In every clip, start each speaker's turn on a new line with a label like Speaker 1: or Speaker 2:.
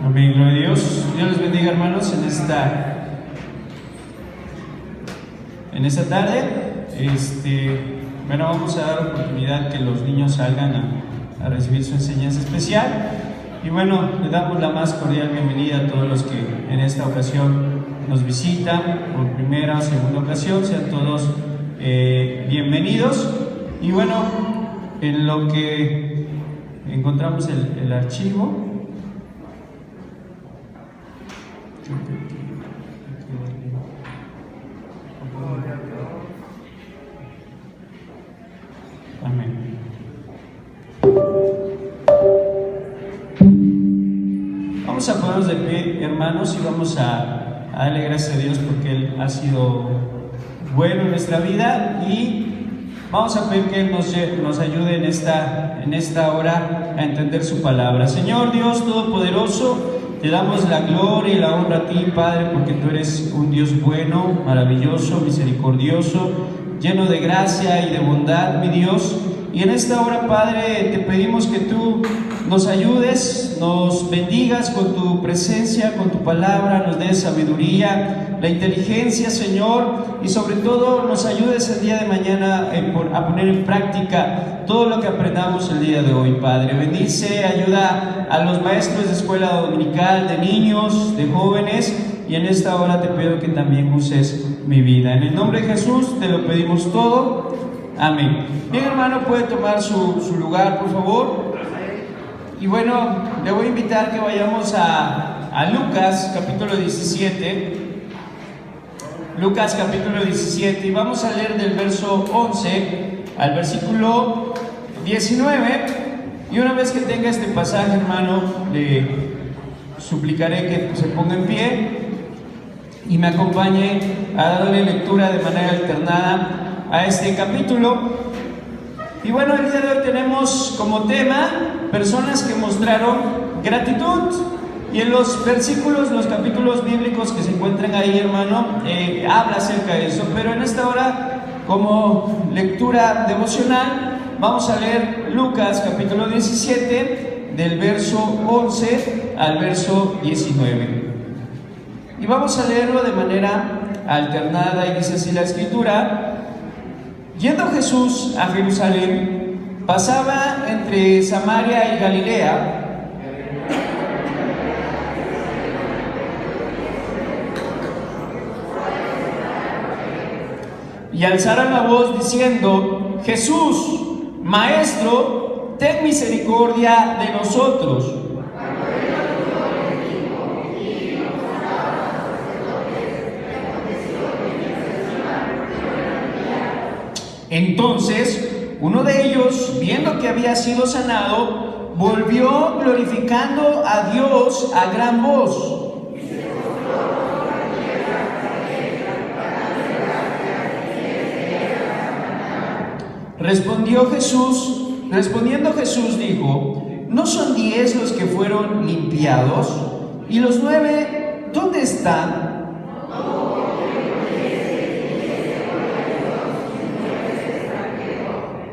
Speaker 1: Amén, gloria a Dios. Dios les bendiga, hermanos, en esta tarde. Vamos a dar oportunidad que los niños salgan a recibir su enseñanza especial. Y bueno, le damos la más cordial bienvenida a todos los que en esta ocasión nos visitan por primera o segunda ocasión. Sean todos bienvenidos. Y bueno, en lo que encontramos el archivo. Amén. Vamos a ponernos de pie, hermanos, y vamos a darle gracias a Dios porque Él ha sido bueno en nuestra vida, y vamos a pedir que Él nos ayude en esta hora a entender su palabra. Señor Dios Todopoderoso, te damos la gloria y la honra a ti, Padre, porque tú eres un Dios bueno, maravilloso, misericordioso, lleno de gracia y de bondad, mi Dios. Y en esta hora, Padre, te pedimos que tú nos ayudes, nos bendigas con tu presencia, con tu palabra, nos des sabiduría, la inteligencia, Señor, y sobre todo nos ayudes el día de mañana a poner en práctica todo lo que aprendamos el día de hoy, Padre. Bendice, ayuda a los maestros de escuela dominical, de niños, de jóvenes, y en esta hora te pido que también uses mi vida. En el nombre de Jesús te lo pedimos todo. Amén. Bien, hermano, puede tomar su lugar, por favor. Y bueno, le voy a invitar que vayamos a Lucas capítulo 17. Lucas capítulo 17, y vamos a leer del verso 11 al versículo 19. Y una vez que tenga este pasaje, hermano, le suplicaré que se ponga en pie y me acompañe a darle lectura de manera alternada a este capítulo. Y bueno, el día de hoy tenemos como tema personas que mostraron gratitud. Y en los versículos, los capítulos bíblicos que se encuentran ahí, hermano, habla acerca de eso. Pero en esta hora, como lectura devocional, vamos a leer Lucas capítulo 17, del verso 11 al verso 19. Y vamos a leerlo de manera alternada, y dice así la escritura: Yendo Jesús a Jerusalén, pasaba entre Samaria y Galilea. Y alzaron la voz diciendo: Jesús, Maestro, ten misericordia de nosotros. Entonces uno de ellos, viendo que había sido sanado, volvió glorificando a Dios a gran voz. Respondiendo Jesús dijo: ¿No son 10 los que fueron limpiados? ¿Y los 9 dónde están?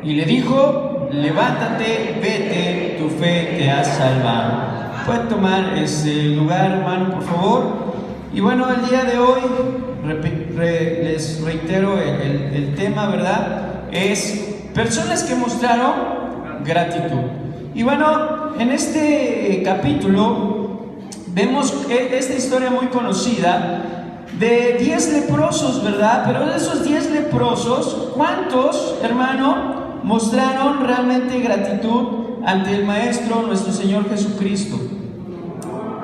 Speaker 1: Y le dijo: levántate, vete, tu fe te ha salvado. Pueden tomar ese lugar, hermano, por favor. Y bueno, el día de hoy, les reitero el tema, ¿verdad? Es personas que mostraron gratitud. Y bueno, en este capítulo vemos esta historia muy conocida de 10 leprosos, ¿verdad? Pero de esos 10 leprosos, ¿cuántos, hermano, mostraron realmente gratitud ante el Maestro, nuestro Señor Jesucristo?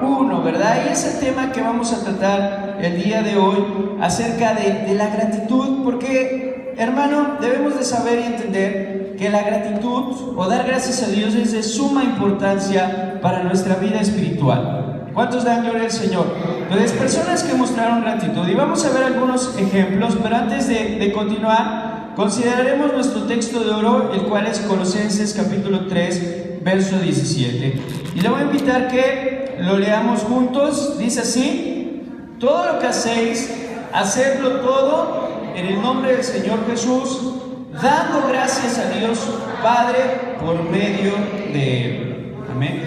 Speaker 1: Uno, ¿verdad? Y es el tema que vamos a tratar el día de hoy, acerca de la gratitud, porque, hermano, debemos de saber y entender que la gratitud o dar gracias a Dios es de suma importancia para nuestra vida espiritual. ¿Cuántos dan gloria al Señor? Entonces, personas que mostraron gratitud, y vamos a ver algunos ejemplos, pero antes de continuar, consideraremos nuestro texto de oro, el cual es Colosenses capítulo 3, verso 17. Y le voy a invitar que lo leamos juntos. Dice así: todo lo que hacéis, hacedlo todo en el nombre del Señor Jesús, dando gracias a Dios Padre por medio de Él. Amén.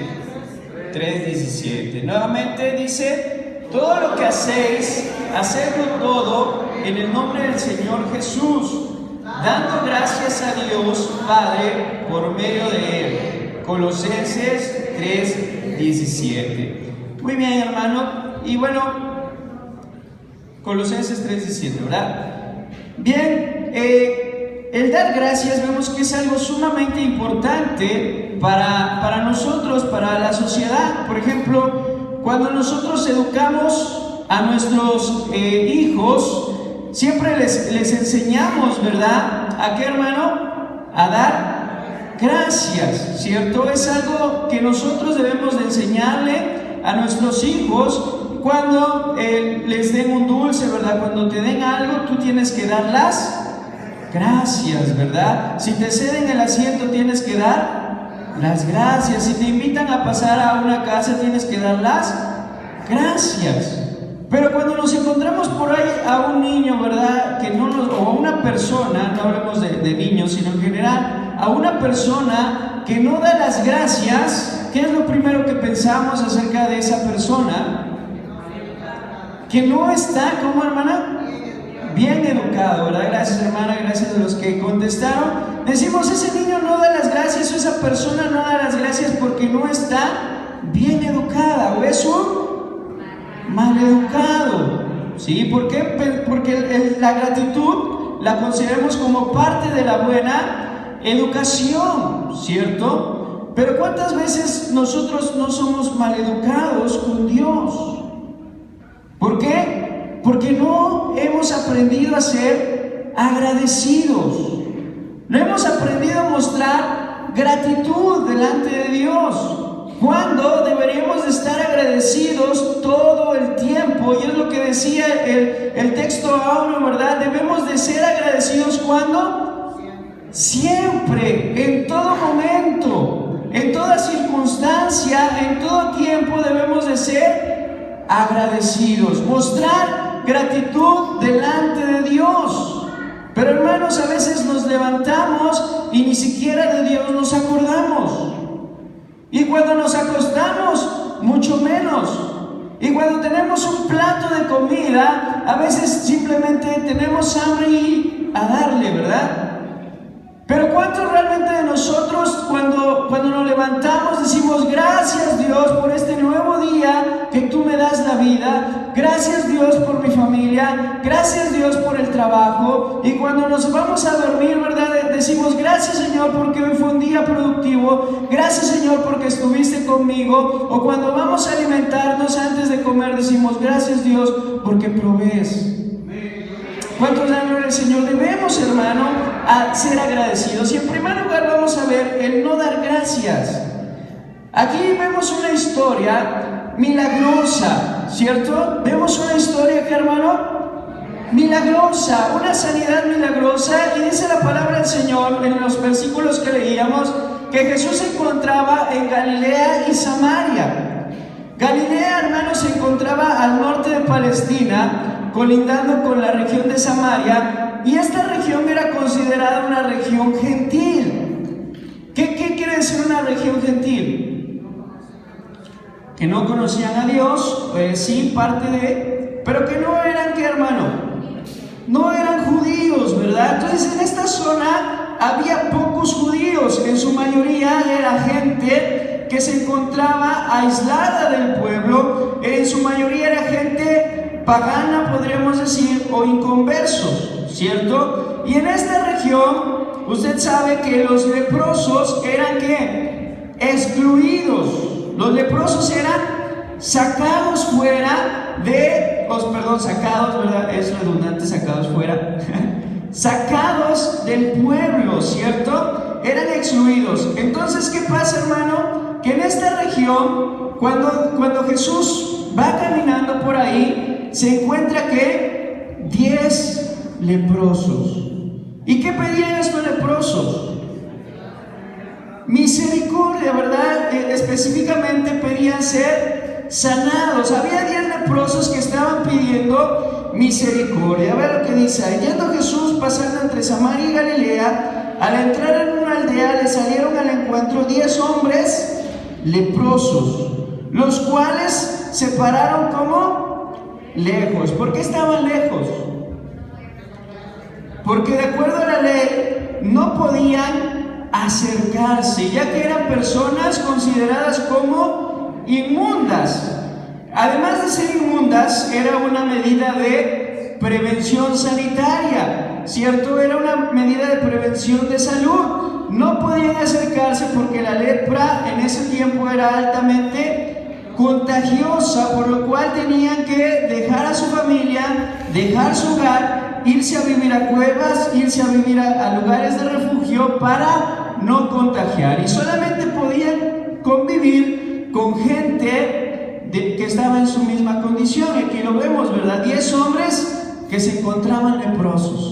Speaker 1: 3:17. Nuevamente dice: todo lo que hacéis, hacedlo todo en el nombre del Señor Jesús, dando gracias a Dios Padre por medio de Él. Colosenses 3:17. Muy bien, hermano. Y bueno, Colosenses 3:17, ¿verdad? Bien, el dar gracias vemos que es algo sumamente importante para nosotros, para la sociedad. Por ejemplo, cuando nosotros educamos a nuestros hijos, siempre les enseñamos, ¿verdad? ¿A qué, hermano? A dar gracias, ¿cierto? Es algo que nosotros debemos de enseñarle a nuestros hijos. Cuando les den un dulce, ¿verdad? Cuando te den algo, tú tienes que dar las gracias, ¿verdad? Si te ceden el asiento, tienes que dar las gracias. Si te invitan a pasar a una casa, tienes que dar las gracias. Pero cuando nos encontramos por ahí a un niño, ¿verdad? O a una persona, no hablemos de niños, sino en general, a una persona que no da las gracias, ¿qué es lo primero que pensamos acerca de esa persona? Que no está, ¿cómo, hermana? Bien educado, ¿verdad? Gracias, hermana, gracias a los que contestaron. Decimos, ese niño no da las gracias, o esa persona no da las gracias porque no está bien educada, o es un maleducado. ¿Sí? ¿Por qué? Porque la gratitud la consideramos como parte de la buena educación, ¿cierto? Pero ¿cuántas veces nosotros no somos maleducados con Dios? ¿Por qué? Porque no hemos aprendido a ser agradecidos. No hemos aprendido a mostrar gratitud delante de Dios, cuando deberíamos de estar agradecidos todo el tiempo. Y es lo que decía el texto áureo, ¿verdad? Debemos de ser agradecidos cuando siempre, en todo momento, en toda circunstancia, en todo tiempo debemos de ser agradecidos, mostrar gratitud delante de Dios. Pero hermanos, a veces nos levantamos y ni siquiera de Dios nos acordamos, y cuando nos acostamos mucho menos, y cuando tenemos un plato de comida a veces simplemente tenemos hambre y a darle, ¿verdad? Pero ¿cuántos realmente de nosotros cuando nos levantamos decimos: gracias Dios por este nuevo día que tú me das la vida, gracias Dios por mi familia, gracias Dios por el trabajo? Y cuando nos vamos a dormir, ¿verdad? Decimos: gracias Señor porque hoy fue un día productivo, gracias Señor porque estuviste conmigo. O cuando vamos a alimentarnos antes de comer decimos: gracias Dios porque provees. ¿Cuántos dan gloria al Señor? Debemos, hermano, a ser agradecidos. Y en primer lugar vamos a ver el no dar gracias. Aquí vemos una historia milagrosa, ¿cierto? Vemos una historia, ¿qué, hermano? Milagrosa, una sanidad milagrosa. Y dice la palabra del Señor en los versículos que leíamos que Jesús se encontraba en Galilea y Samaria. Galilea, hermano, se encontraba al norte de Palestina, colindando con la región de Samaria, y esta región era considerada una región gentil. ¿Qué quiere decir una región gentil? Que no conocían a Dios, sí, parte de, pero que no eran, ¿qué, hermano? No eran judíos, ¿verdad? Entonces en esta zona había pocos judíos, en su mayoría era gente que se encontraba aislada del pueblo, en su mayoría era gente pagana, podríamos decir, o inconversos, ¿cierto? Y en esta región, usted sabe que los leprosos eran, ¿qué? Excluidos. Los leprosos eran sacados fuera de, sacados, ¿verdad? Es redundante, sacados fuera. Sacados del pueblo, ¿cierto? Eran excluidos. Entonces, ¿qué pasa, hermano? Que en esta región, cuando Jesús va caminando por ahí, se encuentra que 10 leprosos. ¿Y qué pedían estos leprosos? Misericordia, ¿verdad? Específicamente pedían ser sanados. Había 10 leprosos que estaban pidiendo misericordia. A ver lo que dice: yendo Jesús pasando entre Samaria y Galilea, al entrar en una aldea le salieron al encuentro 10 hombres leprosos, los cuales se pararon como lejos. ¿Por qué estaban lejos? Porque de acuerdo a la ley no podían acercarse, ya que eran personas consideradas como inmundas. Además de ser inmundas, era una medida de prevención sanitaria, ¿cierto? Era una medida de prevención de salud. No podían acercarse porque la lepra en ese tiempo era altamente contagiosa, por lo cual tenían que dejar a su familia, dejar su hogar, irse a vivir a cuevas, irse a vivir a lugares de refugio para no contagiar. Y solamente podían convivir con gente que estaba en su misma condición. Aquí lo vemos, ¿verdad? 10 hombres que se encontraban leprosos.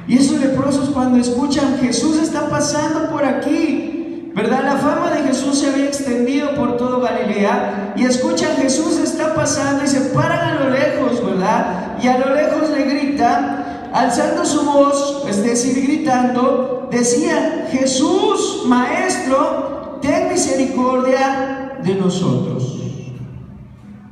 Speaker 1: Y esos leprosos, cuando escuchan Jesús está pasando por aquí, ¿verdad? La fama de Jesús se había extendido por todo Galilea, y escuchan Jesús está pasando y se paran a lo lejos, ¿verdad? Y a lo lejos le gritan, alzando su voz, es decir, gritando, decían: Jesús, Maestro, ten misericordia de nosotros.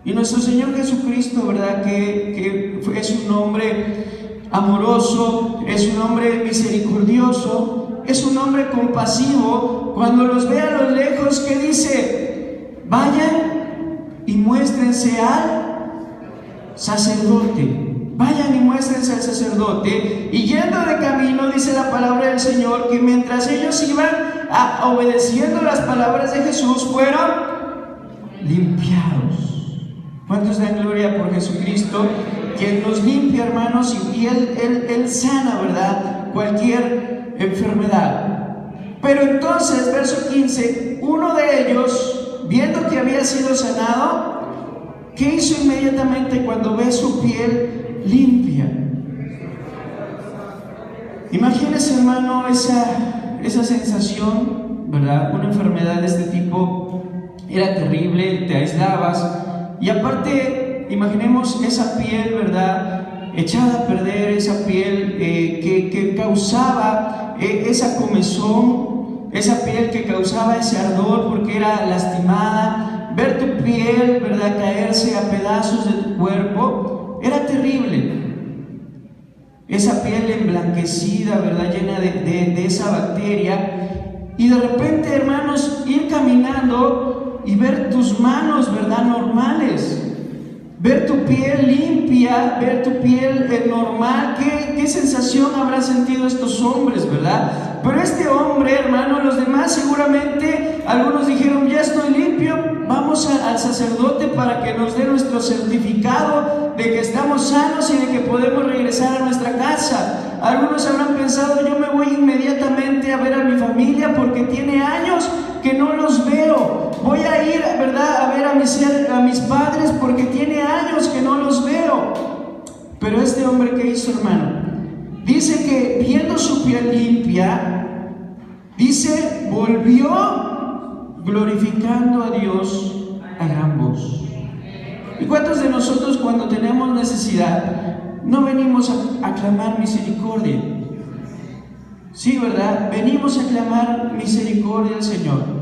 Speaker 1: Y nuestro Señor Jesucristo, ¿verdad? Que es un hombre amoroso, es un hombre misericordioso, es un hombre compasivo. Cuando los ve a lo lejos, ¿qué dice? Vayan y muéstrense al sacerdote. Vayan y muéstrense al sacerdote. Y yendo de camino, dice la palabra del Señor, que mientras ellos iban obedeciendo las palabras de Jesús, fueron limpiados. ¿Cuántos dan gloria por Jesucristo? Quien nos limpia, hermanos, y Él sana, ¿verdad? Cualquier enfermedad. Pero entonces, verso 15, uno de ellos, viendo que había sido sanado, ¿qué hizo inmediatamente cuando ve su piel limpia? Imagínese, hermano, esa sensación, ¿verdad? Una enfermedad de este tipo era terrible, te aislabas. Y aparte, imaginemos esa piel, ¿verdad? Echada a perder, esa piel que causaba esa comezón, esa piel que causaba ese ardor porque era lastimada. Ver tu piel, ¿verdad?, caerse a pedazos de tu cuerpo, era terrible. Esa piel emblanquecida, ¿verdad?, llena de esa bacteria. Y de repente, hermanos, ir caminando y ver tus manos, ¿verdad?, normales, ver tu piel limpia, ver tu piel normal. ¿Qué sensación habrán sentido estos hombres, verdad? Pero este hombre, hermano, los demás seguramente, algunos dijeron: ya estoy limpio, vamos al sacerdote para que nos dé nuestro certificado de que estamos sanos y de que podemos regresar a nuestra casa. Algunos habrán pensado: yo me voy inmediatamente a ver a mi familia porque tiene años que no los veo. Voy a ir, ¿verdad?, a ver a mis padres porque tiene años que no los veo. Pero este hombre, ¿qué hizo, hermano? Dice que viendo su piel limpia, dice, volvió glorificando a Dios a gran voz. ¿Y cuántos de nosotros, cuando tenemos necesidad, no venimos a clamar misericordia? Sí, ¿verdad? Venimos a clamar misericordia al Señor.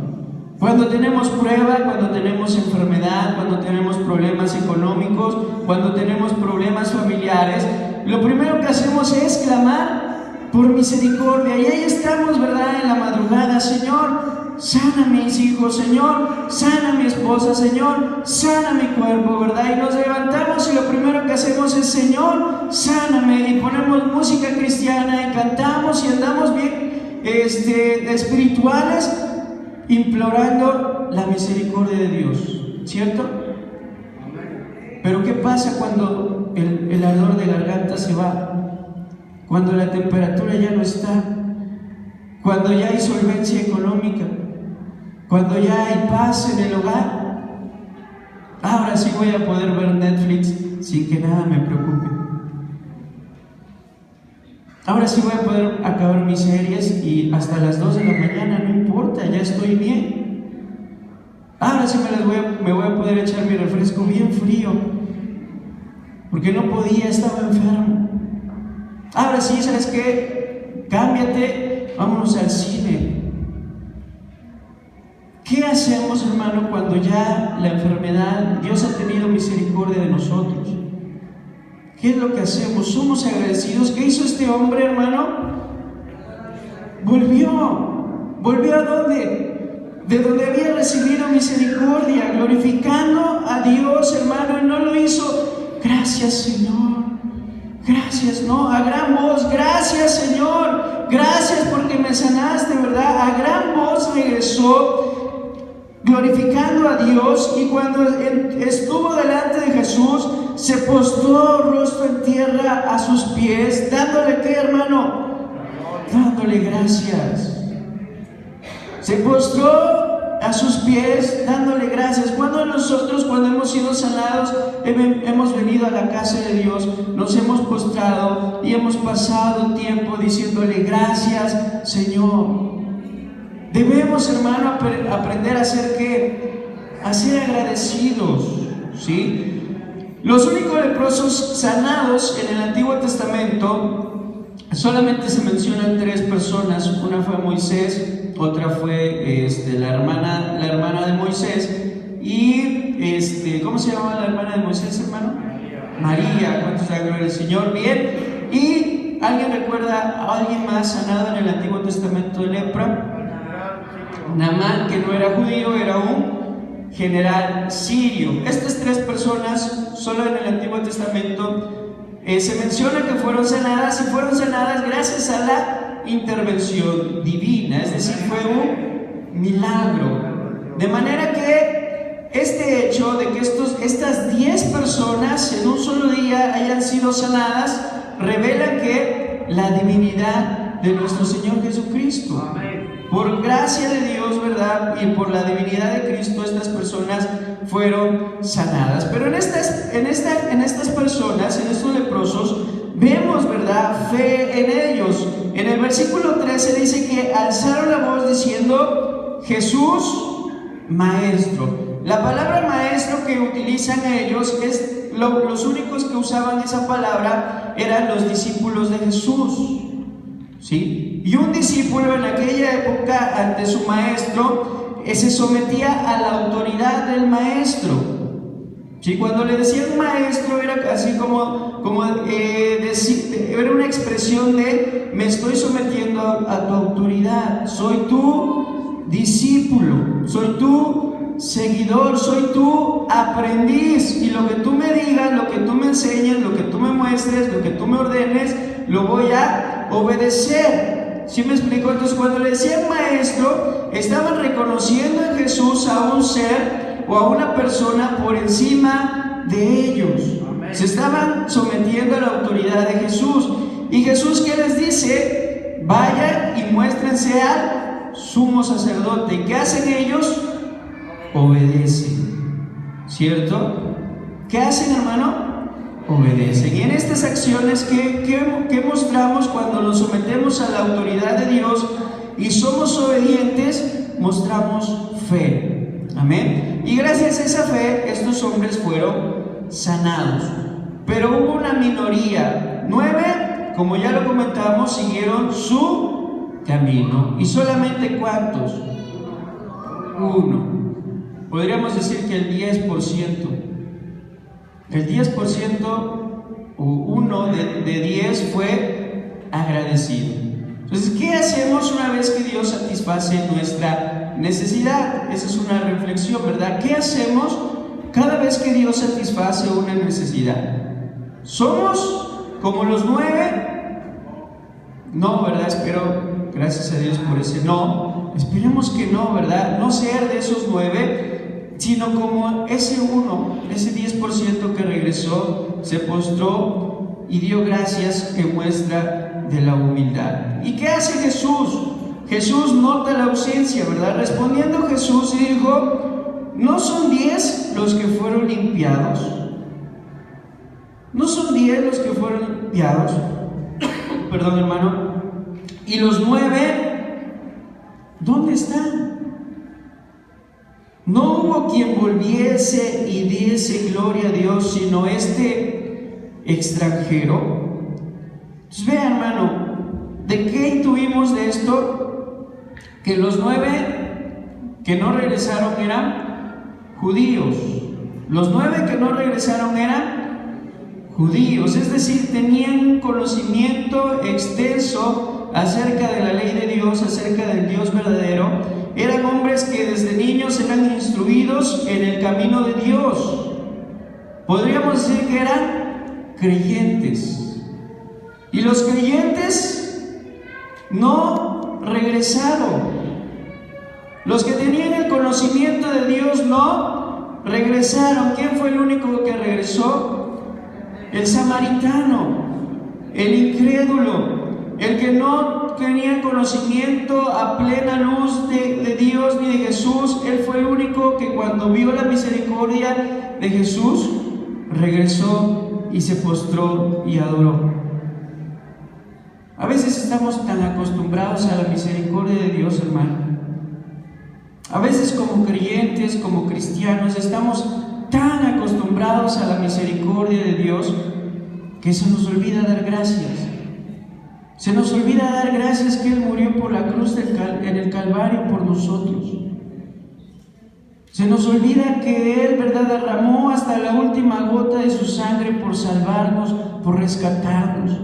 Speaker 1: Cuando tenemos prueba, cuando tenemos enfermedad, cuando tenemos problemas económicos, cuando tenemos problemas familiares, lo primero que hacemos es clamar por misericordia. Y ahí estamos, ¿verdad?, en la madrugada: Señor, sana a mis hijos, Señor, sana a mi esposa, Señor, sana mi cuerpo, ¿verdad? Y nos levantamos y lo primero que hacemos es: Señor, sáname. Y ponemos música cristiana y cantamos y andamos bien espirituales, implorando la misericordia de Dios, ¿cierto? Pero ¿qué pasa cuando el ardor de garganta se va? Cuando la temperatura ya no está, cuando ya hay solvencia económica, cuando ya hay paz en el hogar. Ahora sí voy a poder ver Netflix sin que nada me preocupe. Ahora sí voy a poder acabar mis series y hasta las 2 de la mañana, no importa, ya estoy bien. Ahora sí me voy a poder echar mi refresco bien frío, porque no podía, estaba enfermo. Ahora sí, ¿sabes qué? Cámbiate, vámonos al cine. ¿Qué hacemos, hermano, cuando ya la enfermedad, Dios ha tenido misericordia de nosotros? ¿Qué es lo que hacemos? ¿Somos agradecidos? ¿Qué hizo este hombre, hermano? ¿Volvió a dónde? De donde había recibido misericordia, glorificando a Dios, hermano, y no lo hizo, gracias Señor, gracias, no, a gran voz, gracias Señor, gracias porque me sanaste, ¿verdad? A gran voz regresó, glorificando a Dios, y cuando estuvo delante de Jesús, se postró rostro en tierra a sus pies, dándole, ¿qué, hermano? Dándole gracias. Se postró a sus pies dándole gracias. Cuando nosotros, cuando hemos sido sanados, hemos venido a la casa de Dios, nos hemos postrado y hemos pasado tiempo diciéndole gracias Señor. Debemos, hermano, aprender a ser ¿qué? A ser agradecidos, ¿sí? Los únicos leprosos sanados en el Antiguo Testamento, solamente se mencionan 3 personas. Una fue Moisés, otra fue la hermana de Moisés, y ¿cómo se llamaba la hermana de Moisés, hermano? María. ¿Cuántos da gloria al Señor? Bien. ¿Y alguien recuerda a alguien más sanado en el Antiguo Testamento de lepra? Naamán, que no era judío, era un general sirio. Estas 3 personas, solo en el Antiguo Testamento, se menciona que fueron sanadas, y fueron sanadas gracias a la intervención divina, es decir, fue un milagro. De manera que este hecho de que estas 10 personas en un solo día hayan sido sanadas, revela que la divinidad de nuestro Señor Jesucristo. Por gracia de Dios, ¿verdad? Y por la divinidad de Cristo, estas personas fueron sanadas. Pero en estas personas, en estos leprosos, vemos, ¿verdad?, fe en ellos. En el versículo 13 dice que alzaron la voz diciendo: Jesús, Maestro. La palabra maestro que utilizan ellos es los únicos que usaban esa palabra eran los discípulos de Jesús, ¿sí? Y un discípulo en aquella época ante su maestro se sometía a la autoridad del maestro, ¿sí? Cuando le decían maestro era así era una expresión de me estoy sometiendo a tu autoridad, soy tu discípulo, soy tu seguidor, soy tu aprendiz, y lo que tú me digas, lo que tú me enseñes, lo que tú me muestres, lo que tú me ordenes, lo voy a obedecer. ¿Sí me explico? Entonces, cuando le decían maestro, estaban reconociendo en Jesús a un ser o a una persona por encima de ellos. Se estaban sometiendo a la autoridad de Jesús. ¿Y Jesús qué les dice? Vayan y muéstrense al sumo sacerdote. ¿Y qué hacen ellos? Obedecen, ¿cierto? ¿Qué hacen, hermano? Obedecen. Y en estas acciones ¿qué mostramos cuando nos sometemos a la autoridad de Dios y somos obedientes? Mostramos fe. Amén. Y gracias a esa fe estos hombres fueron sanados. Pero hubo una minoría. 9, como ya lo comentamos, siguieron su camino. ¿Y solamente cuántos? 1. Podríamos decir que el 10%. El 10% o 1 de 10 fue agradecido. Entonces, ¿qué hacemos una vez que Dios satisface nuestra necesidad? Esa es una reflexión, ¿verdad? ¿Qué hacemos cada vez que Dios satisface una necesidad? ¿Somos como los 9? No, ¿verdad? Espero, gracias a Dios por ese no. Esperemos que no, ¿verdad? No ser de esos 9, sino como ese 1, ese 10% que regresó, se postró y dio gracias, que muestra de la humildad. ¿Y qué hace Jesús? Jesús nota la ausencia, ¿verdad? Respondiendo Jesús dijo: ¿no son 10 los que fueron limpiados? ¿No son 10 los que fueron limpiados? Perdón, hermano. ¿Y los 9 dónde están? No hubo quien volviese y diese gloria a Dios, sino este extranjero. Entonces, vean, hermano, ¿de qué intuimos de esto? Que los 9 que no regresaron eran judíos. Los 9 que no regresaron eran judíos, es decir, tenían un conocimiento extenso acerca de la ley de Dios, acerca del Dios verdadero. Eran hombres que desde niños eran instruidos en el camino de Dios. Podríamos decir que eran creyentes. Y los creyentes no regresaron. Los que tenían el conocimiento de Dios no regresaron. ¿Quién fue el único que regresó? El samaritano, el incrédulo, el que no tenía conocimiento a plena luz de Dios ni de Jesús. Él fue el único que cuando vio la misericordia de Jesús, regresó y se postró y adoró. A veces estamos tan acostumbrados a la misericordia de Dios, hermano. A veces como creyentes, como cristianos, estamos tan acostumbrados a la misericordia de Dios que se nos olvida dar gracias. Se nos olvida dar gracias que Él murió por la cruz en el Calvario por nosotros. Se nos olvida que Él, ¿verdad?, derramó hasta la última gota de su sangre por salvarnos, por rescatarnos.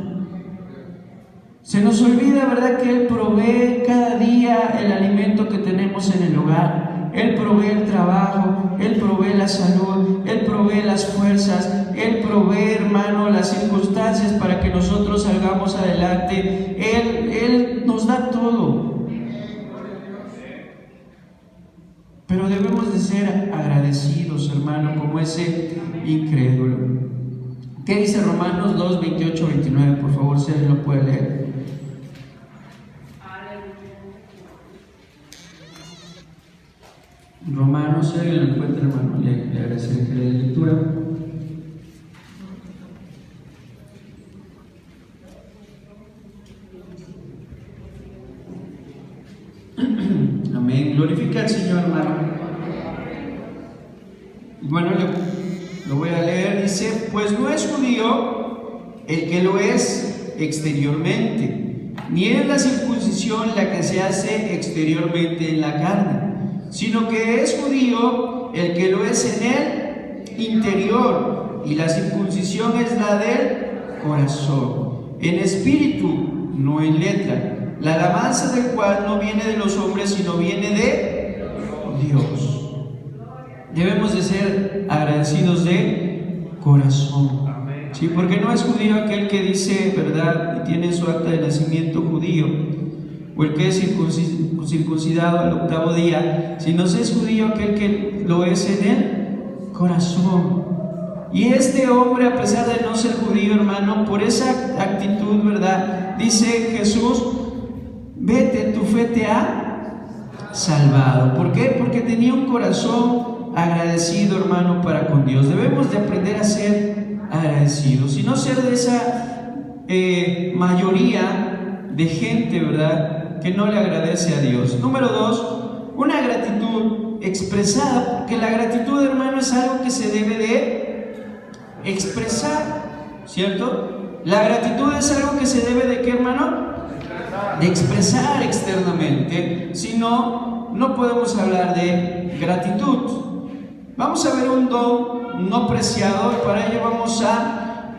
Speaker 1: Se nos olvida, ¿verdad?, que Él provee cada día el alimento que tenemos en el hogar. Él provee el trabajo, Él provee la salud, Él provee las fuerzas, Él provee, hermano, las circunstancias para que nosotros salgamos adelante. Él nos da todo. Pero debemos de ser agradecidos, hermano, como ese incrédulo. ¿Qué dice Romanos 2, 28, 29? Por favor, si alguien lo puede leer. Romanos, si alguien lo encuentra, hermano, le agradeceré que le dé lectura. Amén. Glorifica al Señor, hermano. Bueno, lo voy a leer. Dice: pues no es judío el que lo es exteriormente, ni es la circuncisión la que se hace exteriormente en la carne, sino que es judío el que lo es en el interior, y la circuncisión es la del corazón, en espíritu, no en letra, la alabanza del cual no viene de los hombres, sino viene de Dios. Debemos de ser agradecidos de corazón, ¿sí? Porque no es judío aquel que dice, ¿verdad?, y tiene su acta de nacimiento judío, o el que es circuncidado al 8º día, sino es judío aquel que lo es en el corazón. Y este hombre, a pesar de no ser judío, hermano, por esa actitud, ¿verdad?, dice Jesús: vete, tu fe te ha salvado. ¿Por qué? Porque tenía un corazón agradecido, hermano, para con Dios. Debemos de aprender a ser agradecidos y no ser de esa mayoría de gente, ¿verdad?, que no le agradece a Dios. Número 2, una gratitud expresada, porque la gratitud, hermano, es algo que se debe de expresar, ¿cierto? La gratitud es algo que se debe de, ¿qué, hermano?, de expresar externamente. Si no, no podemos hablar de gratitud. Vamos a ver un don no preciado. Para ello vamos a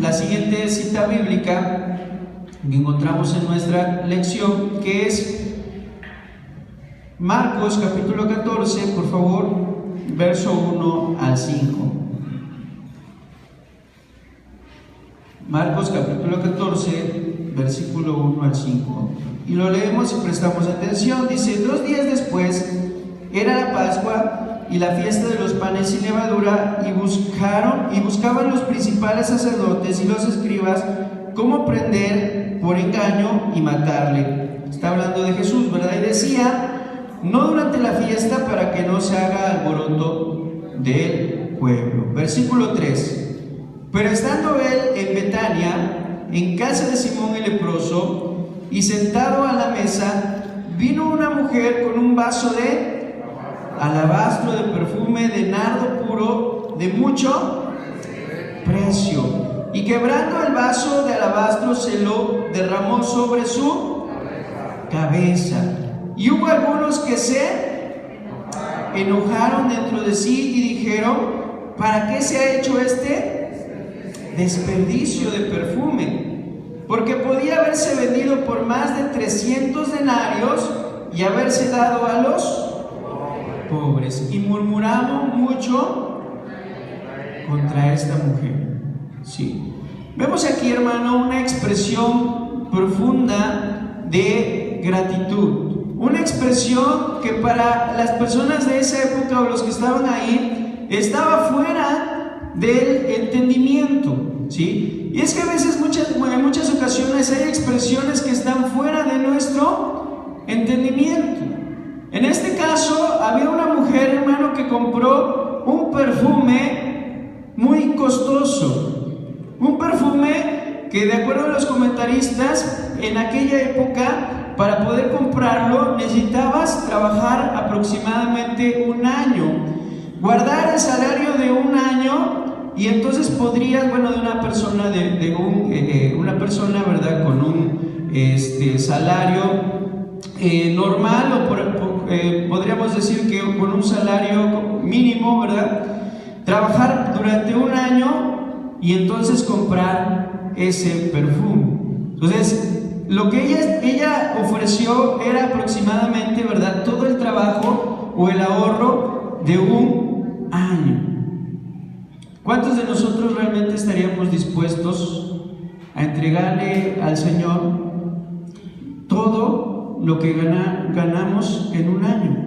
Speaker 1: la siguiente cita bíblica que encontramos en nuestra lección, que es Marcos capítulo 14, por favor, verso 1 al 5. Marcos capítulo 14, versículo 1 al 5. Y lo leemos y prestamos atención. Dice: 2 días después era la Pascua y la fiesta de los panes sin levadura, y buscaban los principales sacerdotes y los escribas cómo prender por engaño y matarle. Está hablando de Jesús, ¿verdad? Y decía: no durante la fiesta, para que no se haga alboroto del pueblo. Versículo 3. Pero estando él en Betania, en casa de Simón el leproso, y sentado a la mesa, vino una mujer con un vaso de alabastro de perfume de nardo puro de mucho precio, y quebrando el vaso de alabastro se lo derramó sobre su cabeza. Y hubo algunos que se
Speaker 2: enojaron dentro de sí y dijeron: ¿para qué se ha hecho este desperdicio de perfume? Porque podía haberse vendido por más de 300 denarios y haberse dado a los pobres. Y murmuraron mucho contra esta mujer. Sí. Vemos aquí, hermano, una expresión profunda de gratitud. Una expresión que para las personas de esa época o los que estaban ahí estaba fuera del entendimiento, ¿sí? Y es que a veces, en muchas ocasiones hay expresiones que están fuera de nuestro entendimiento. En este caso había una mujer, hermano, que compró un perfume muy costoso. Un perfume que, de acuerdo a los comentaristas, en aquella época, para poder comprarlo necesitabas trabajar aproximadamente un año, guardar el salario de un año, y entonces podrías, de una persona, una persona, ¿verdad?, con un salario normal, o podríamos decir que con un salario mínimo, ¿verdad?, trabajar durante un año y entonces comprar ese perfume. Entonces, lo que ella ofreció era aproximadamente, ¿verdad?, todo el trabajo o el ahorro de un año. ¿Cuántos de nosotros realmente estaríamos dispuestos a entregarle al Señor todo lo que ganamos en un año?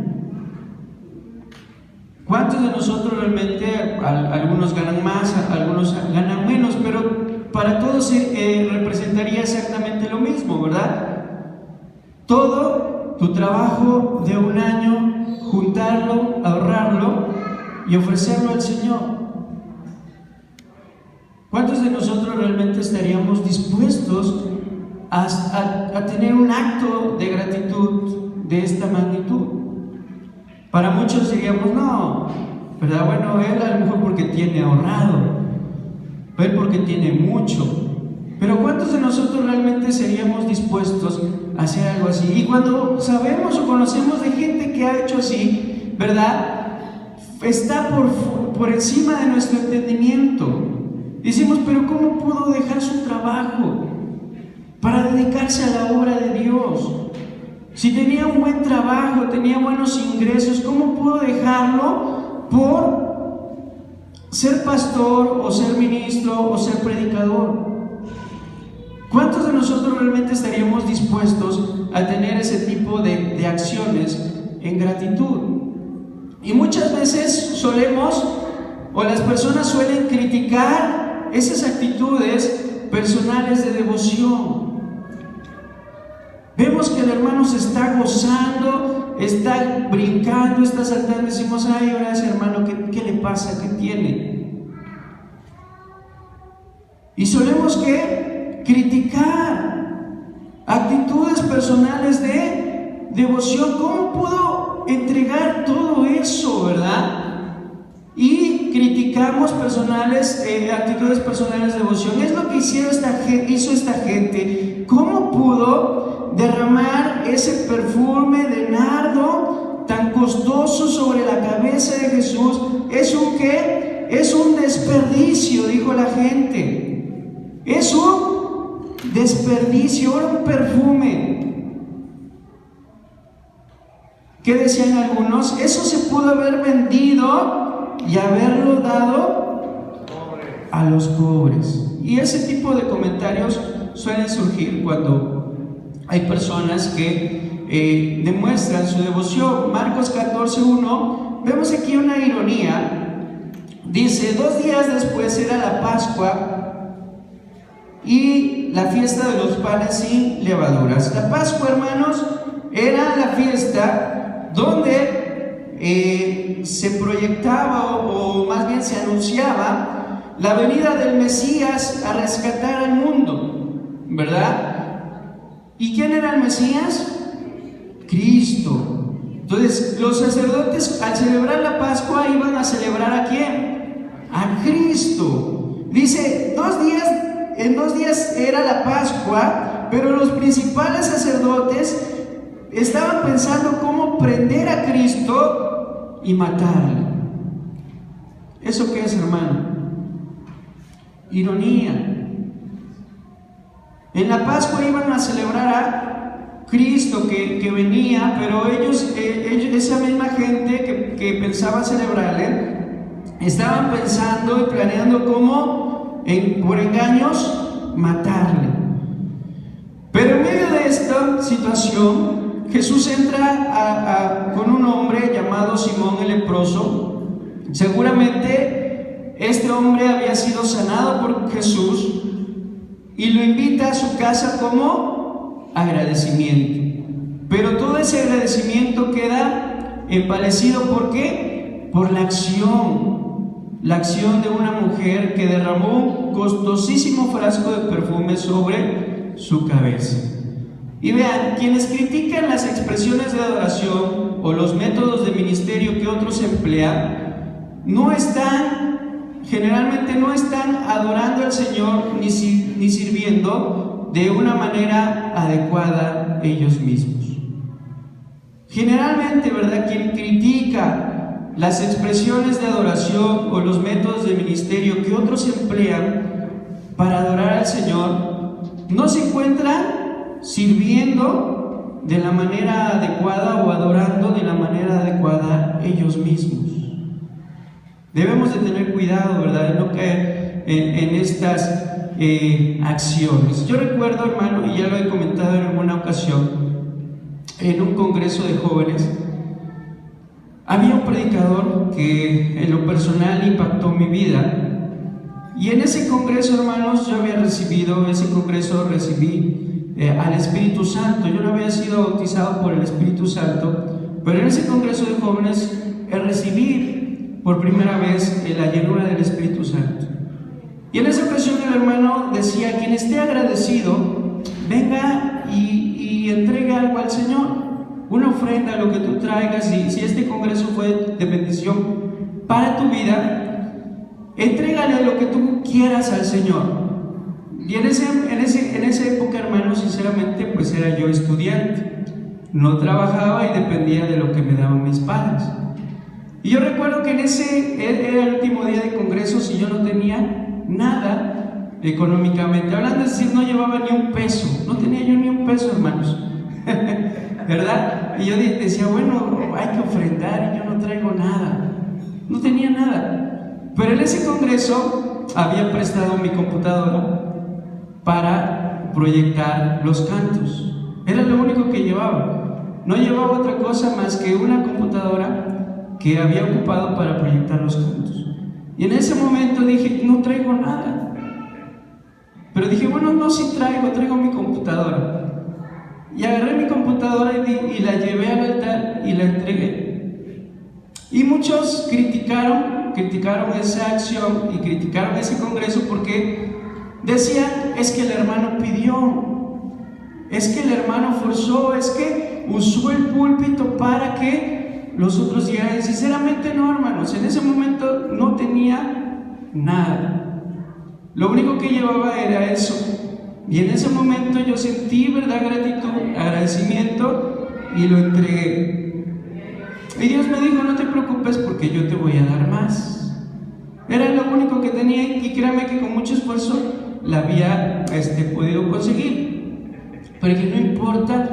Speaker 2: ¿Cuántos de nosotros realmente, algunos ganan más, algunos ganan menos, pero para todos representaría exactamente lo mismo, ¿verdad? Todo tu trabajo de un año, juntarlo, ahorrarlo y ofrecerlo al Señor. ¿Cuántos de nosotros realmente estaríamos dispuestos a tener un acto de gratitud de esta magnitud? Para muchos diríamos: no, ¿verdad? Bueno, él a lo mejor porque tiene ahorrado, él porque tiene mucho. Pero ¿cuántos de nosotros realmente seríamos dispuestos a hacer algo así? Y cuando sabemos o conocemos de gente que ha hecho así, ¿verdad?, está por encima de nuestro entendimiento. Decimos: pero ¿cómo pudo dejar su trabajo para dedicarse a la obra de Dios? Si tenía un buen trabajo, tenía buenos ingresos, ¿cómo pudo dejarlo por ser pastor o ser ministro o ser predicador? ¿Cuántos de nosotros realmente estaríamos dispuestos a tener ese tipo de acciones en gratitud? Y muchas veces las personas suelen criticar esas actitudes personales de devoción. Vemos que el hermano se está gozando, está brincando, está saltando. Decimos: ay, ahora ese hermano, ¿qué le pasa? ¿Qué tiene? Y solemos criticar actitudes personales de devoción. ¿Cómo pudo entregar todo eso, verdad? Y criticamos actitudes personales de devoción. Es lo que hizo esta gente. ¿Cómo pudo derramar ese perfume de nardo tan costoso sobre la cabeza de Jesús? ¿Es un qué? Es un desperdicio, dijo la gente. Es un desperdicio, era un perfume. ¿Qué decían algunos? Eso se pudo haber vendido y haberlo dado a los pobres. Y ese tipo de comentarios suelen surgir cuando hay personas que demuestran su devoción. Marcos 14:1, vemos aquí una ironía. Dice: 2 días después era la Pascua y la fiesta de los panes sin levaduras. La Pascua, hermanos, era la fiesta donde se proyectaba o más bien se anunciaba la venida del Mesías a rescatar al mundo, ¿verdad? ¿Y quién era el Mesías? Cristo. Entonces, los sacerdotes, al celebrar la Pascua, iban a celebrar ¿a quién? A Cristo. Dice: en 2 días era la Pascua, pero los principales sacerdotes estaban pensando cómo prender a Cristo y matarle. ¿Eso qué es, hermano? Ironía. En la Pascua iban a celebrar a Cristo que venía, pero ellos, esa misma gente que pensaba celebrarle, estaban pensando y planeando cómo, por engaños, matarle. Pero en medio de esta situación, Jesús entra con un hombre llamado Simón el leproso. Seguramente este hombre había sido sanado por Jesús y lo invita a su casa como agradecimiento. Pero todo ese agradecimiento queda empalidecido. ¿Por qué? Por la acción de una mujer que derramó un costosísimo frasco de perfume sobre su cabeza. Y vean, quienes critican las expresiones de adoración o los métodos de ministerio que otros emplean, generalmente no están adorando al Señor ni sirviendo de una manera adecuada ellos mismos. Generalmente, ¿verdad?, quien critica las expresiones de adoración o los métodos de ministerio que otros emplean para adorar al Señor, no se encuentran sirviendo de la manera adecuada o adorando de la manera adecuada ellos mismos. Debemos de tener cuidado, ¿verdad?, de no caer en estas acciones. Yo recuerdo, hermano, y ya lo he comentado en alguna ocasión, en un congreso de jóvenes, había un predicador que en lo personal impactó mi vida. Y en ese congreso, hermanos, yo había recibido, recibí al Espíritu Santo. Yo no había sido bautizado por el Espíritu Santo, pero en ese congreso de jóvenes recibí por primera vez la llenura del Espíritu Santo. Y en esa ocasión el hermano decía: quien esté agradecido, venga y entregue algo al Señor, una ofrenda, lo que tú traigas. Y si este congreso fue de bendición para tu vida, entrégale lo que tú quieras al Señor. Y en esa época, hermano, sinceramente, pues era yo estudiante, no trabajaba y dependía de lo que me daban mis padres. Y yo recuerdo que era el último día de congresos y yo no tenía nada económicamente hablando, es decir, no llevaba ni un peso, no tenía yo ni un peso, hermanos, ¿verdad? Y yo decía, bueno, hay que ofrendar, y yo no traigo nada, no tenía nada. Pero en ese congreso había prestado mi computadora para proyectar los cantos, era lo único que llevaba, no llevaba otra cosa más que una computadora que había ocupado para proyectar los cantos. Y en ese momento dije, no traigo nada. Pero dije, bueno, no, sí traigo mi computadora. Y agarré mi computadora y la llevé al altar y la entregué. Y muchos criticaron esa acción y criticaron ese congreso porque decían, es que el hermano pidió, es que el hermano forzó, es que usó el púlpito para que los otros llegaron. Sinceramente no, hermanos, en ese momento no tenía nada, lo único que llevaba era eso. Y en ese momento yo sentí, ¿verdad?, gratitud, agradecimiento, y lo entregué. Y Dios me dijo, no te preocupes porque yo te voy a dar más. Era lo único que tenía y créame que con mucho esfuerzo la había podido conseguir. Pero que no importa,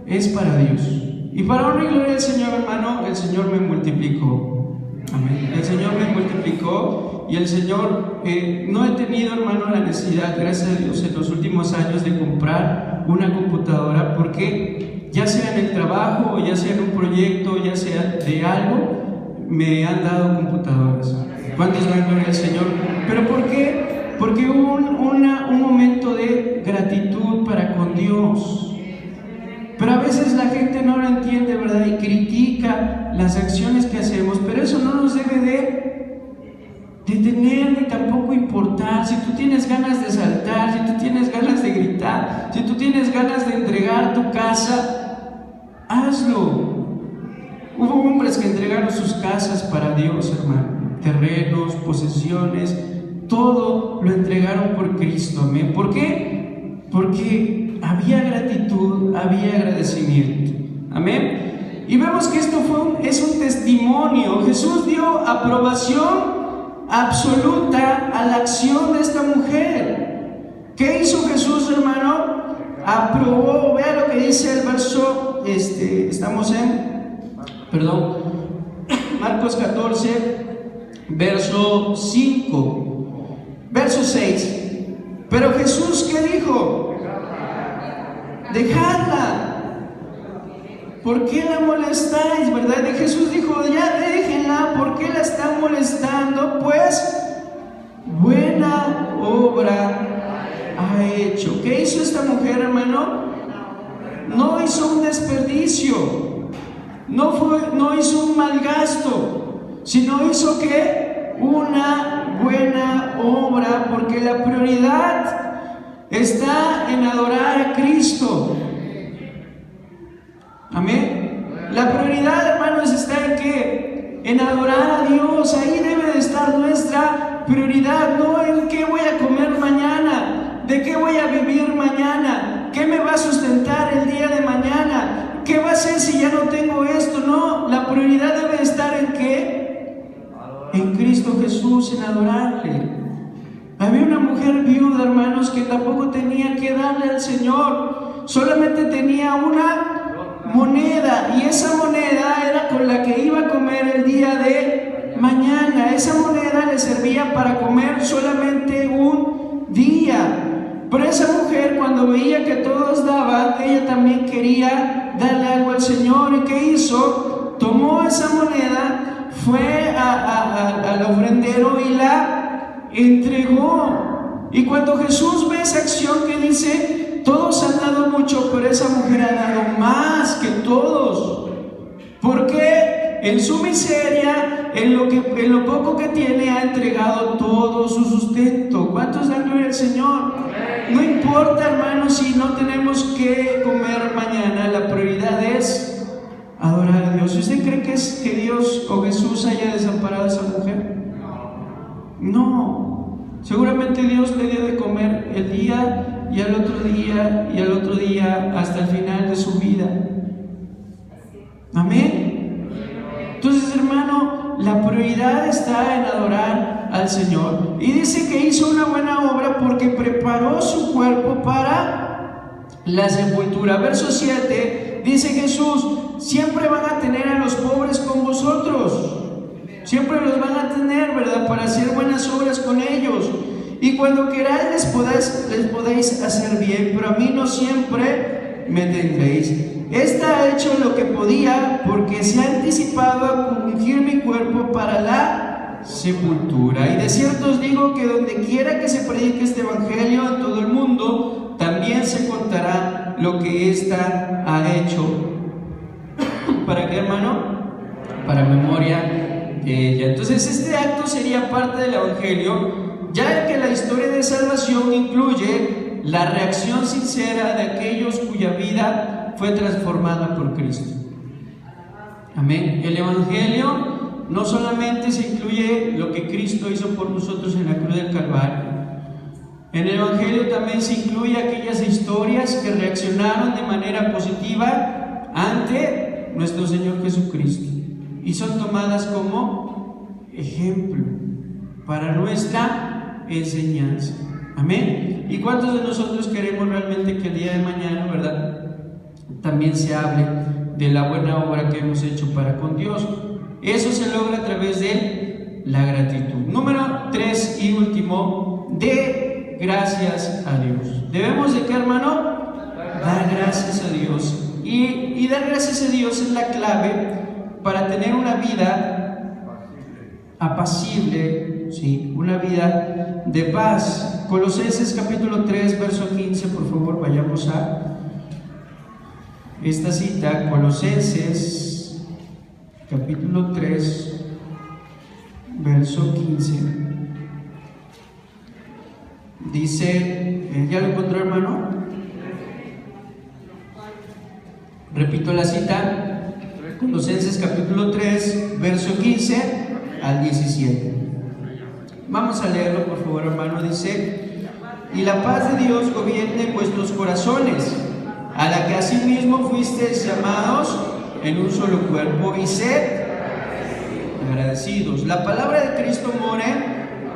Speaker 2: es para Dios. Y para honra y gloria del Señor, hermano, el Señor me multiplicó. Amén. El Señor me multiplicó y el Señor, no he tenido, hermano, la necesidad, gracias a Dios, en los últimos años de comprar una computadora, porque ya sea en el trabajo, o ya sea en un proyecto, ya sea de algo, me han dado computadoras. ¿Cuántos dan gloria al Señor? ¿Pero por qué? Porque hubo un momento de gratitud para con Dios. Pero a veces la gente no lo entiende, ¿verdad? Y critica las acciones que hacemos, pero eso no nos debe de tener ni tampoco importar. Si tú tienes ganas de saltar, si tú tienes ganas de gritar, si tú tienes ganas de entregar tu casa, hazlo. Hubo hombres que entregaron sus casas para Dios, hermano, terrenos, posesiones, todo lo entregaron por Cristo. Amén. ¿Por qué? Porque había gratitud, había agradecimiento. Amén. Y vemos que esto es un testimonio aprobación absoluta a la acción de esta mujer. ¿Qué hizo Jesús, hermano? Aprobó. Vea lo que dice el verso, estamos en, Marcos 14, verso 5, verso 6. Pero Jesús, ¿qué dijo? Dejadla. ¿Por qué la molestáis, verdad? Y Jesús dijo, ya déjenla. ¿Por qué la están molestando? Pues buena obra ha hecho. ¿Qué hizo esta mujer, hermano? No hizo un desperdicio, no hizo un mal gasto, sino hizo ¿qué? Una buena obra, porque la prioridad está en adorar a Cristo. Amén. La prioridad, hermanos, está en ¿qué? En adorar a Dios. Ahí debe de estar nuestra prioridad, no en qué voy a comer mañana, de qué voy a vivir mañana, qué me va a sustentar el día de mañana, qué va a hacer si ya no tengo esto. No, la prioridad debe estar en ¿qué? En Cristo Jesús, en adorarle. Había una mujer viuda, hermanos, que tampoco tenía que darle al Señor, solamente tenía una moneda, y esa moneda era con la que iba a comer el día de mañana. Esa moneda le servía para comer solamente un día. Pero esa mujer, cuando veía que todos daban, ella también quería darle algo al Señor. ¿Y qué hizo? Tomó esa moneda, fue al ofrendero y la entregó. Y cuando Jesús ve esa acción, que dice, todos han dado mucho, pero esa mujer ha dado más que todos, porque en su miseria, en lo poco que tiene, ha entregado todo su sustento. ¿Cuántos dan gloria al Señor? No importa, hermanos, si no tenemos que comer mañana, la prioridad es adorar a Dios. ¿Usted cree que Dios o Jesús haya desamparado a esa mujer? No. Seguramente Dios le dio de comer el día y al otro día y al otro día hasta el final de su vida. Amén. Entonces, hermano, la prioridad está en adorar al Señor. Y dice que hizo una buena obra porque preparó su cuerpo para la sepultura. Verso 7 dice Jesús: siempre van a tener a los pobres con vosotros. Siempre los van a tener, ¿verdad? Para hacer buenas obras con ellos. Y cuando queráis les podéis hacer bien, pero a mí no siempre me tendréis. Esta ha hecho lo que podía, porque se ha anticipado a ungir mi cuerpo para la sepultura. Y de cierto os digo que donde quiera que se predique este evangelio en todo el mundo, también se contará lo que ésta ha hecho. ¿Para qué, hermano? Para memoria de ella. Entonces este acto sería parte del evangelio, ya que la historia de salvación incluye la reacción sincera de aquellos cuya vida fue transformada por Cristo. Amén. El evangelio no solamente se incluye lo que Cristo hizo por nosotros en la cruz del Calvario. En el evangelio también se incluye aquellas historias que reaccionaron de manera positiva ante nuestro Señor Jesucristo y son tomadas como ejemplo para nuestra enseñanza. Amén. ¿Y cuántos de nosotros queremos realmente que el día de mañana, verdad, también se hable de la buena obra que hemos hecho para con Dios? Eso se logra a través de la gratitud. Número 3 y último, de gracias a Dios. ¿Debemos de qué, hermano? Dar gracias a Dios. Y dar gracias a Dios es la clave para tener una vida apacible, ¿sí? Una vida de paz. Colosenses capítulo 3, verso 15, por favor, vayamos a esta cita. Colosenses capítulo 3, verso 15. Dice, ¿ya lo encontró, hermano? Repito la cita. Colosenses capítulo 3, verso 15 al 17. Vamos a leerlo, por favor, hermano. Dice: y la paz de Dios gobierne en vuestros corazones, a la que asimismo fuisteis llamados en un solo cuerpo, y sed agradecidos. La palabra de Cristo more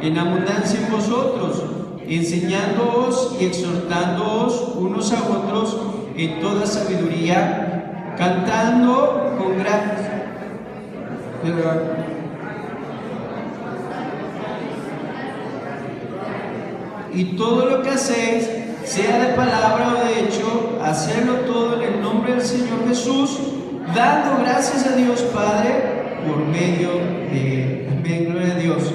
Speaker 2: en abundancia en vosotros, enseñándoos y exhortándoos unos a otros en toda sabiduría, cantando con gran... Y todo lo que hacéis, sea de palabra o de hecho, hacerlo todo en el nombre del Señor Jesús, dando gracias a Dios Padre por medio de Él. Amén, gloria a Dios.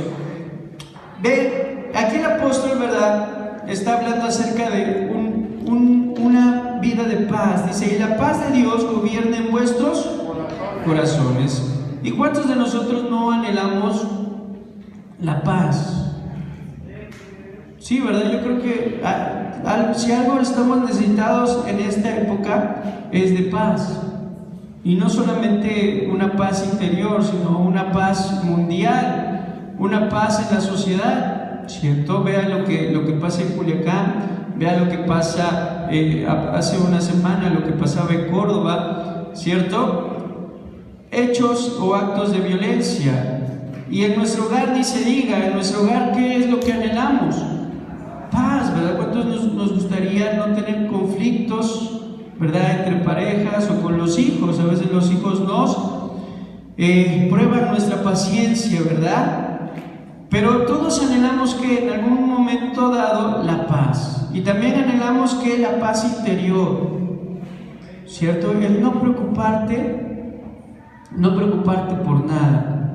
Speaker 2: Ve, aquí el apóstol, ¿verdad?, está hablando acerca de una vida de paz. Dice, y la paz de Dios gobierna en vuestros corazones. ¿Y cuántos de nosotros no anhelamos la paz? Sí, ¿verdad? Yo creo que si algo estamos necesitados en esta época es de paz. Y no solamente una paz interior, sino una paz mundial, una paz en la sociedad, ¿cierto? Vea lo que pasa en Culiacán, vea lo que pasa hace una semana, lo que pasaba en Córdoba, ¿cierto? Hechos o actos de violencia. Y en nuestro hogar ni se diga, en nuestro hogar, ¿qué es lo que anhelamos? Paz, ¿verdad? ¿Cuántos nos gustaría no tener conflictos, ¿verdad?, entre parejas o con los hijos? A veces los hijos nos prueban nuestra paciencia, ¿verdad? Pero todos anhelamos que en algún momento dado la paz, y también anhelamos que la paz interior, ¿cierto? El no preocuparte por nada,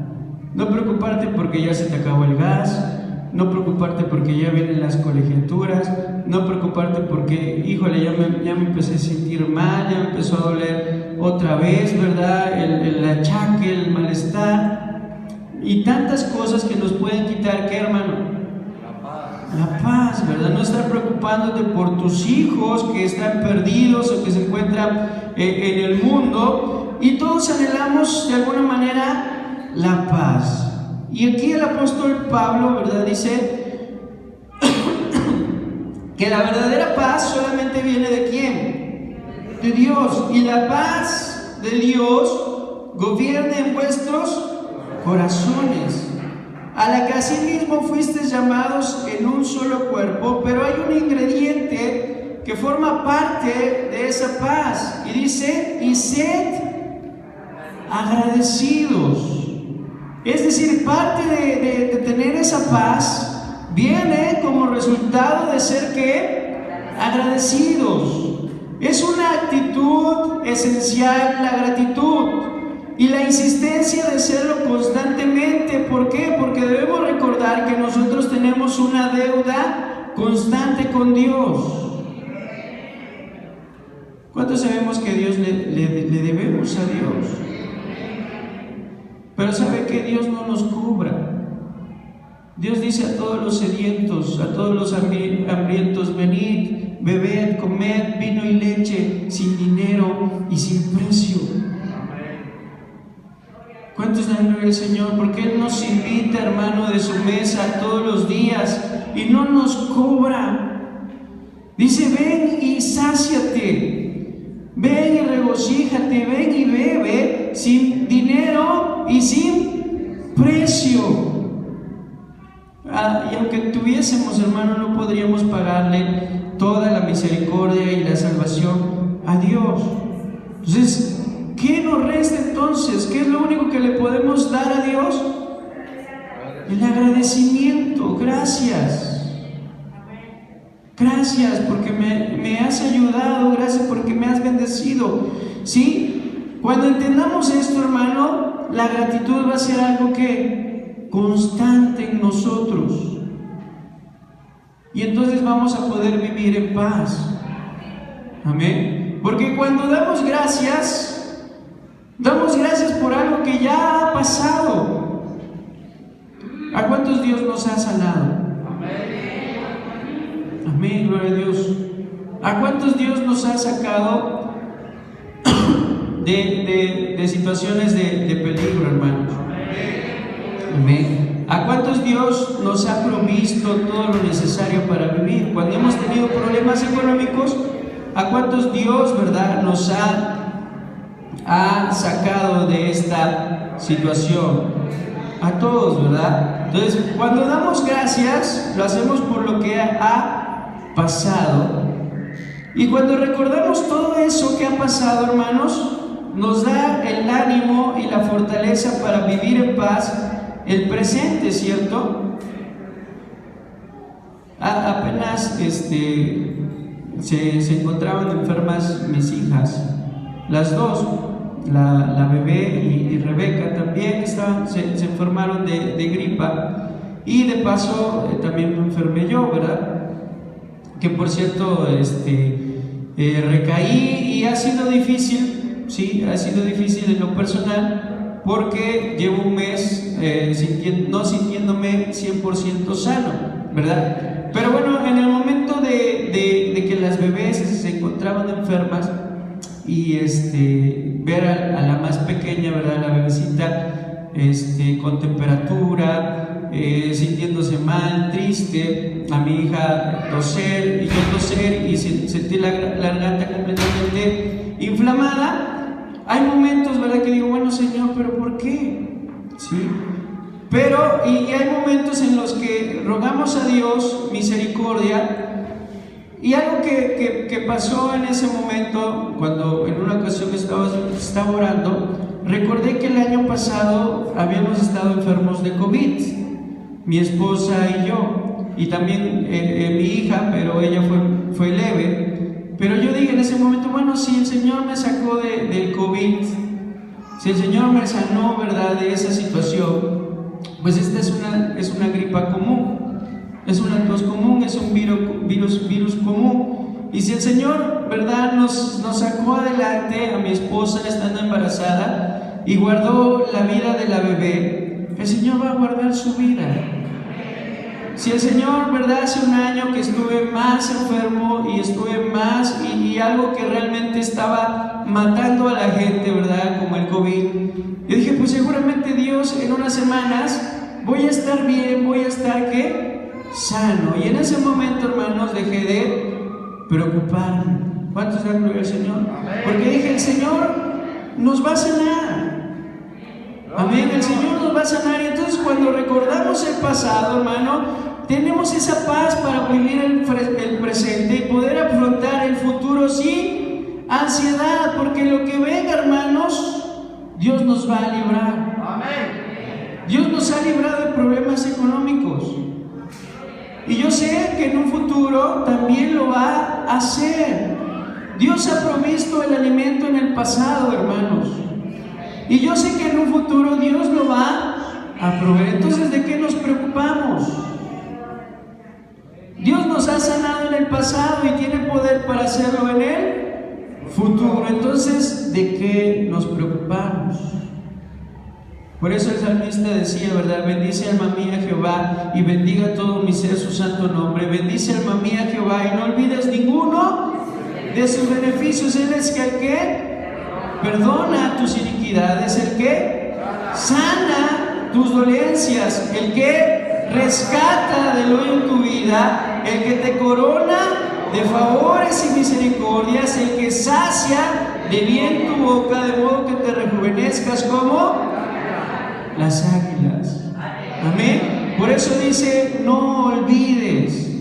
Speaker 2: no preocuparte porque ya se te acabó el gas, no preocuparte porque ya vienen las colegiaturas, no preocuparte porque, híjole, ya me empecé a sentir mal, ya me empezó a doler otra vez, ¿verdad? El achaque, el malestar y tantas cosas que nos pueden quitar, ¿qué, hermano? La paz, ¿verdad? No estar preocupándote por tus hijos que están perdidos o que se encuentran en el mundo, y todos anhelamos de alguna manera la paz. Y aquí el apóstol Pablo, ¿verdad?, dice que la verdadera paz solamente viene ¿de quién? De Dios. Y la paz de Dios gobierna en vuestros corazones, a la que asimismo fuisteis llamados en un solo cuerpo, pero hay un ingrediente que forma parte de esa paz, y dice, y sed agradecidos. Es decir, parte de tener esa paz viene como resultado de ser, ¿qué?, agradecidos. Es una actitud esencial la gratitud y la insistencia de serlo constantemente. ¿Por qué? Porque debemos recordar que nosotros tenemos una deuda constante con Dios. ¿Cuántos sabemos que Dios le debemos a Dios? Pero ¿sabe que Dios no nos cobra? Dios dice a todos los sedientos, a todos los hambrientos, venid, bebed, comed vino y leche, sin dinero y sin precio. ¿Cuántos dan gloria al Señor? Porque Él nos invita, hermano, de su mesa todos los días y no nos cobra. Dice, ven y sáciate, ven y regocíjate, ven y bebe sin dinero y sin precio. Y aunque tuviésemos, hermano, no podríamos pagarle toda la misericordia y la salvación a Dios. Entonces, ¿qué nos resta entonces? ¿Qué es lo único que le podemos dar a Dios? El agradecimiento. Gracias. Gracias porque me has ayudado. Gracias porque me has bendecido. ¿Sí? Cuando entendamos esto, hermano, la gratitud va a ser algo que constante en nosotros, y entonces vamos a poder vivir en paz. Amén. Porque cuando damos gracias por algo que ya ha pasado. ¿A cuántos Dios nos ha sanado? Amén, gloria a Dios. ¿A cuántos Dios nos ha sacado de situaciones de peligro, hermanos? Amén. ¿A cuántos Dios nos ha provisto todo lo necesario para vivir? Cuando hemos tenido problemas económicos, ¿a cuántos Dios, verdad, nos ha ha sacado de esta situación. A todos, ¿verdad? Entonces, cuando damos gracias, lo hacemos por lo que ha pasado. Y cuando recordamos todo eso que ha pasado, hermanos, nos da el ánimo y la fortaleza para vivir en paz el presente, ¿cierto? Apenas se encontraban enfermas mis hijas, las dos, la bebé y Rebeca también se enfermaron de gripa, y de paso también me enfermé yo, ¿verdad? Que por cierto recaí, y ha sido difícil, sí, ha sido difícil en lo personal, porque llevo un mes no sintiéndome 100% sano, ¿verdad? Pero bueno, en el momento de que las bebés se encontraban enfermas, y ver a la más pequeña, ¿verdad?, la bebecita con temperatura, sintiéndose mal, triste, a mi hija toser, y yo toser, y sentí la garganta completamente inflamada. Hay momentos, ¿verdad?, que digo, bueno, Señor, ¿pero por qué? ¿Sí? Pero, y hay momentos en los que rogamos a Dios misericordia. Y algo que pasó en ese momento, cuando en una ocasión estaba orando, recordé que el año pasado habíamos estado enfermos de COVID, mi esposa y yo, y también mi hija, pero ella fue leve. Pero yo dije en ese momento, bueno, si el Señor me sacó del COVID, si el Señor me sanó, ¿verdad?, de esa situación, pues esta es una gripa común. Es una tos común, es un virus común. Y si el Señor, ¿verdad?, nos sacó adelante a mi esposa estando embarazada y guardó la vida de la bebé, el Señor va a guardar su vida. Si el Señor, ¿verdad?, hace un año que estuve más enfermo y estuve más, y algo que realmente estaba matando a la gente, ¿verdad?, como el COVID, yo dije, pues seguramente Dios en unas semanas voy a estar bien, voy a estar, ¿qué?, sano. Y en ese momento, hermanos, dejé de preocuparme. ¿Cuántos dan gloria al Señor? Porque dije, el Señor nos va a sanar. Amén, el Señor nos va a sanar. Y entonces cuando recordamos el pasado, hermano, tenemos esa paz para vivir el presente y poder afrontar el futuro sin ansiedad, porque lo que venga, hermanos, Dios nos va a librar. Amén. Dios nos ha librado de problemas económicos. Y yo sé que en un futuro también lo va a hacer. Dios ha provisto el alimento en el pasado, hermanos. Y yo sé que en un futuro Dios lo va a proveer. Entonces, ¿de qué nos preocupamos? Dios nos ha sanado en el pasado y tiene poder para hacerlo en el futuro. Entonces, ¿de qué nos preocupamos? Por eso el salmista decía, ¿verdad? Bendice alma mía Jehová y bendiga todo mi ser su santo nombre. Bendice alma mía Jehová y no olvides ninguno de sus beneficios. Él es el que perdona tus iniquidades, el que sana tus dolencias, el que rescata del hoyo en tu vida, el que te corona de favores y misericordias, el que sacia de bien tu boca, de modo que te rejuvenezcas como las águilas. Amén. Por eso dice, no olvides,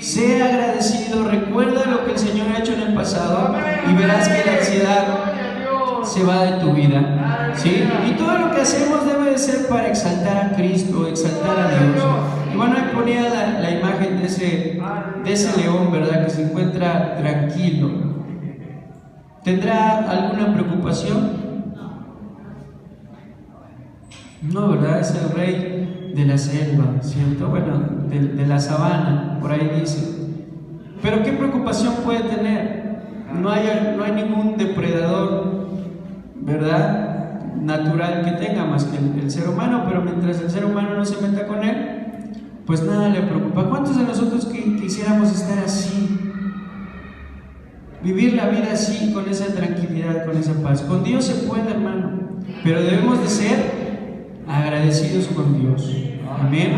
Speaker 2: sé agradecido, recuerda lo que el Señor ha hecho en el pasado y verás que la ansiedad se va de tu vida, ¿sí? Y todo lo que hacemos debe de ser para exaltar a Cristo, exaltar a Dios. Y bueno, ahí ponía la imagen de ese león, ¿verdad?, que se encuentra tranquilo. ¿Tendrá alguna preocupación? No, ¿verdad? Es el rey de la selva, ¿cierto? Bueno, de la sabana, por ahí dice. Pero ¿qué preocupación puede tener? No hay ningún depredador, ¿verdad?, natural que tenga más que el ser humano, pero mientras el ser humano no se meta con él, pues nada le preocupa. ¿Cuántos de nosotros quisiéramos estar así? Vivir la vida así, con esa tranquilidad, con esa paz. Con Dios se puede, hermano, pero debemos de ser agradecidos con Dios. Amén.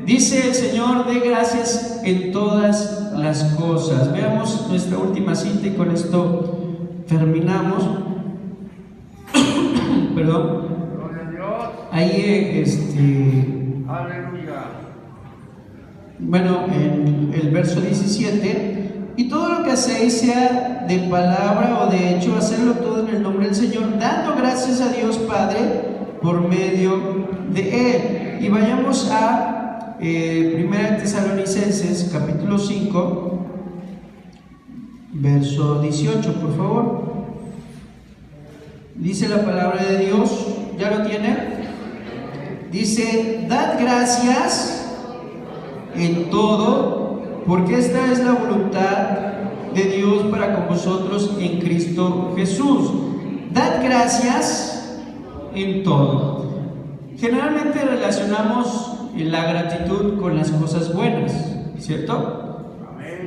Speaker 2: Dice el Señor, dé gracias en todas las cosas. Veamos nuestra última cita y con esto terminamos. perdón, ahí
Speaker 3: Aleluya.
Speaker 2: bueno, en el verso 17, y todo lo que hacéis, sea de palabra o de hecho, hacerlo todo en el nombre del Señor, dando gracias a Dios Padre por medio de Él. Y vayamos a 1 Tesalonicenses capítulo 5, verso 18, por favor. Dice la palabra de Dios, ¿ya lo tiene? Dice: dad gracias en todo, porque esta es la voluntad de Dios para con vosotros en Cristo Jesús. Dad gracias en todo. Generalmente relacionamos la gratitud con las cosas buenas, ¿cierto?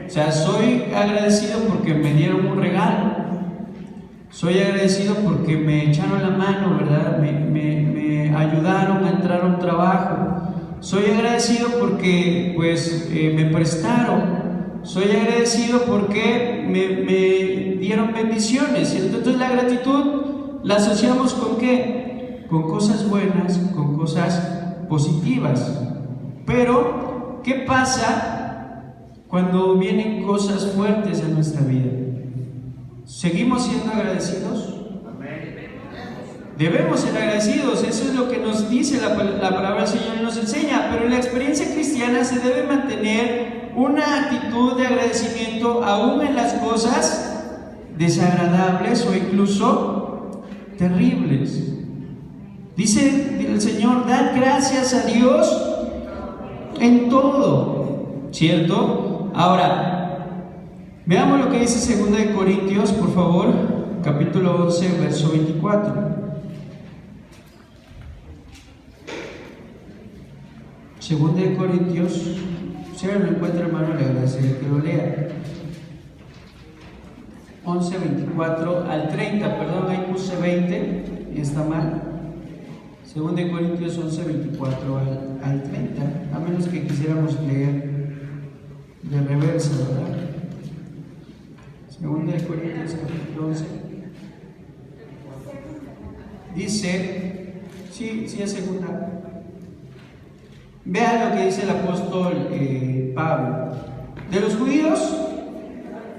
Speaker 2: O sea, soy agradecido porque me dieron un regalo. Soy agradecido porque me echaron la mano, ¿verdad? Me ayudaron a entrar a un trabajo. Soy agradecido porque me prestaron. Soy agradecido porque me dieron bendiciones, ¿cierto? Entonces la gratitud la asociamos ¿con qué? Con cosas buenas, con cosas positivas. Pero, ¿qué pasa cuando vienen cosas fuertes en nuestra vida? ¿Seguimos siendo agradecidos? Debemos ser agradecidos, eso es lo que nos dice la palabra del Señor y nos enseña, pero en la experiencia cristiana se debe mantener una actitud de agradecimiento aún en las cosas desagradables o incluso terribles. Dice el Señor: dad gracias a Dios en todo, ¿cierto? Ahora, veamos lo que dice 2 Corintios, por favor, capítulo 11, verso 24. 2 Corintios, si no lo encuentra, hermano, le agradecería que lo lea. 11, 24 al 30, perdón, ahí puse 20 y está mal. 2 Corintios 11, 24 al 30, a menos que quisiéramos leer de reversa, ¿verdad? 2 Corintios capítulo 11 dice, sí es segunda. Vean lo que dice el apóstol Pablo. De los judíos,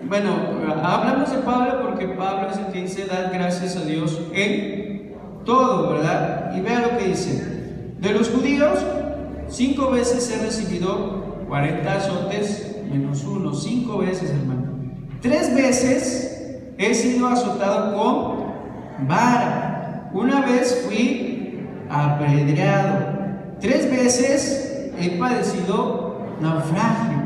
Speaker 2: bueno, hablamos de Pablo porque Pablo es el que dice: dad gracias a Dios en todo, ¿verdad? Y vean lo que dice. De los judíos, 5 veces he recibido 40 azotes menos 1, 5 veces, hermano. 3 veces he sido azotado con vara. 1 vez fui apedreado. 3 veces he padecido naufragio.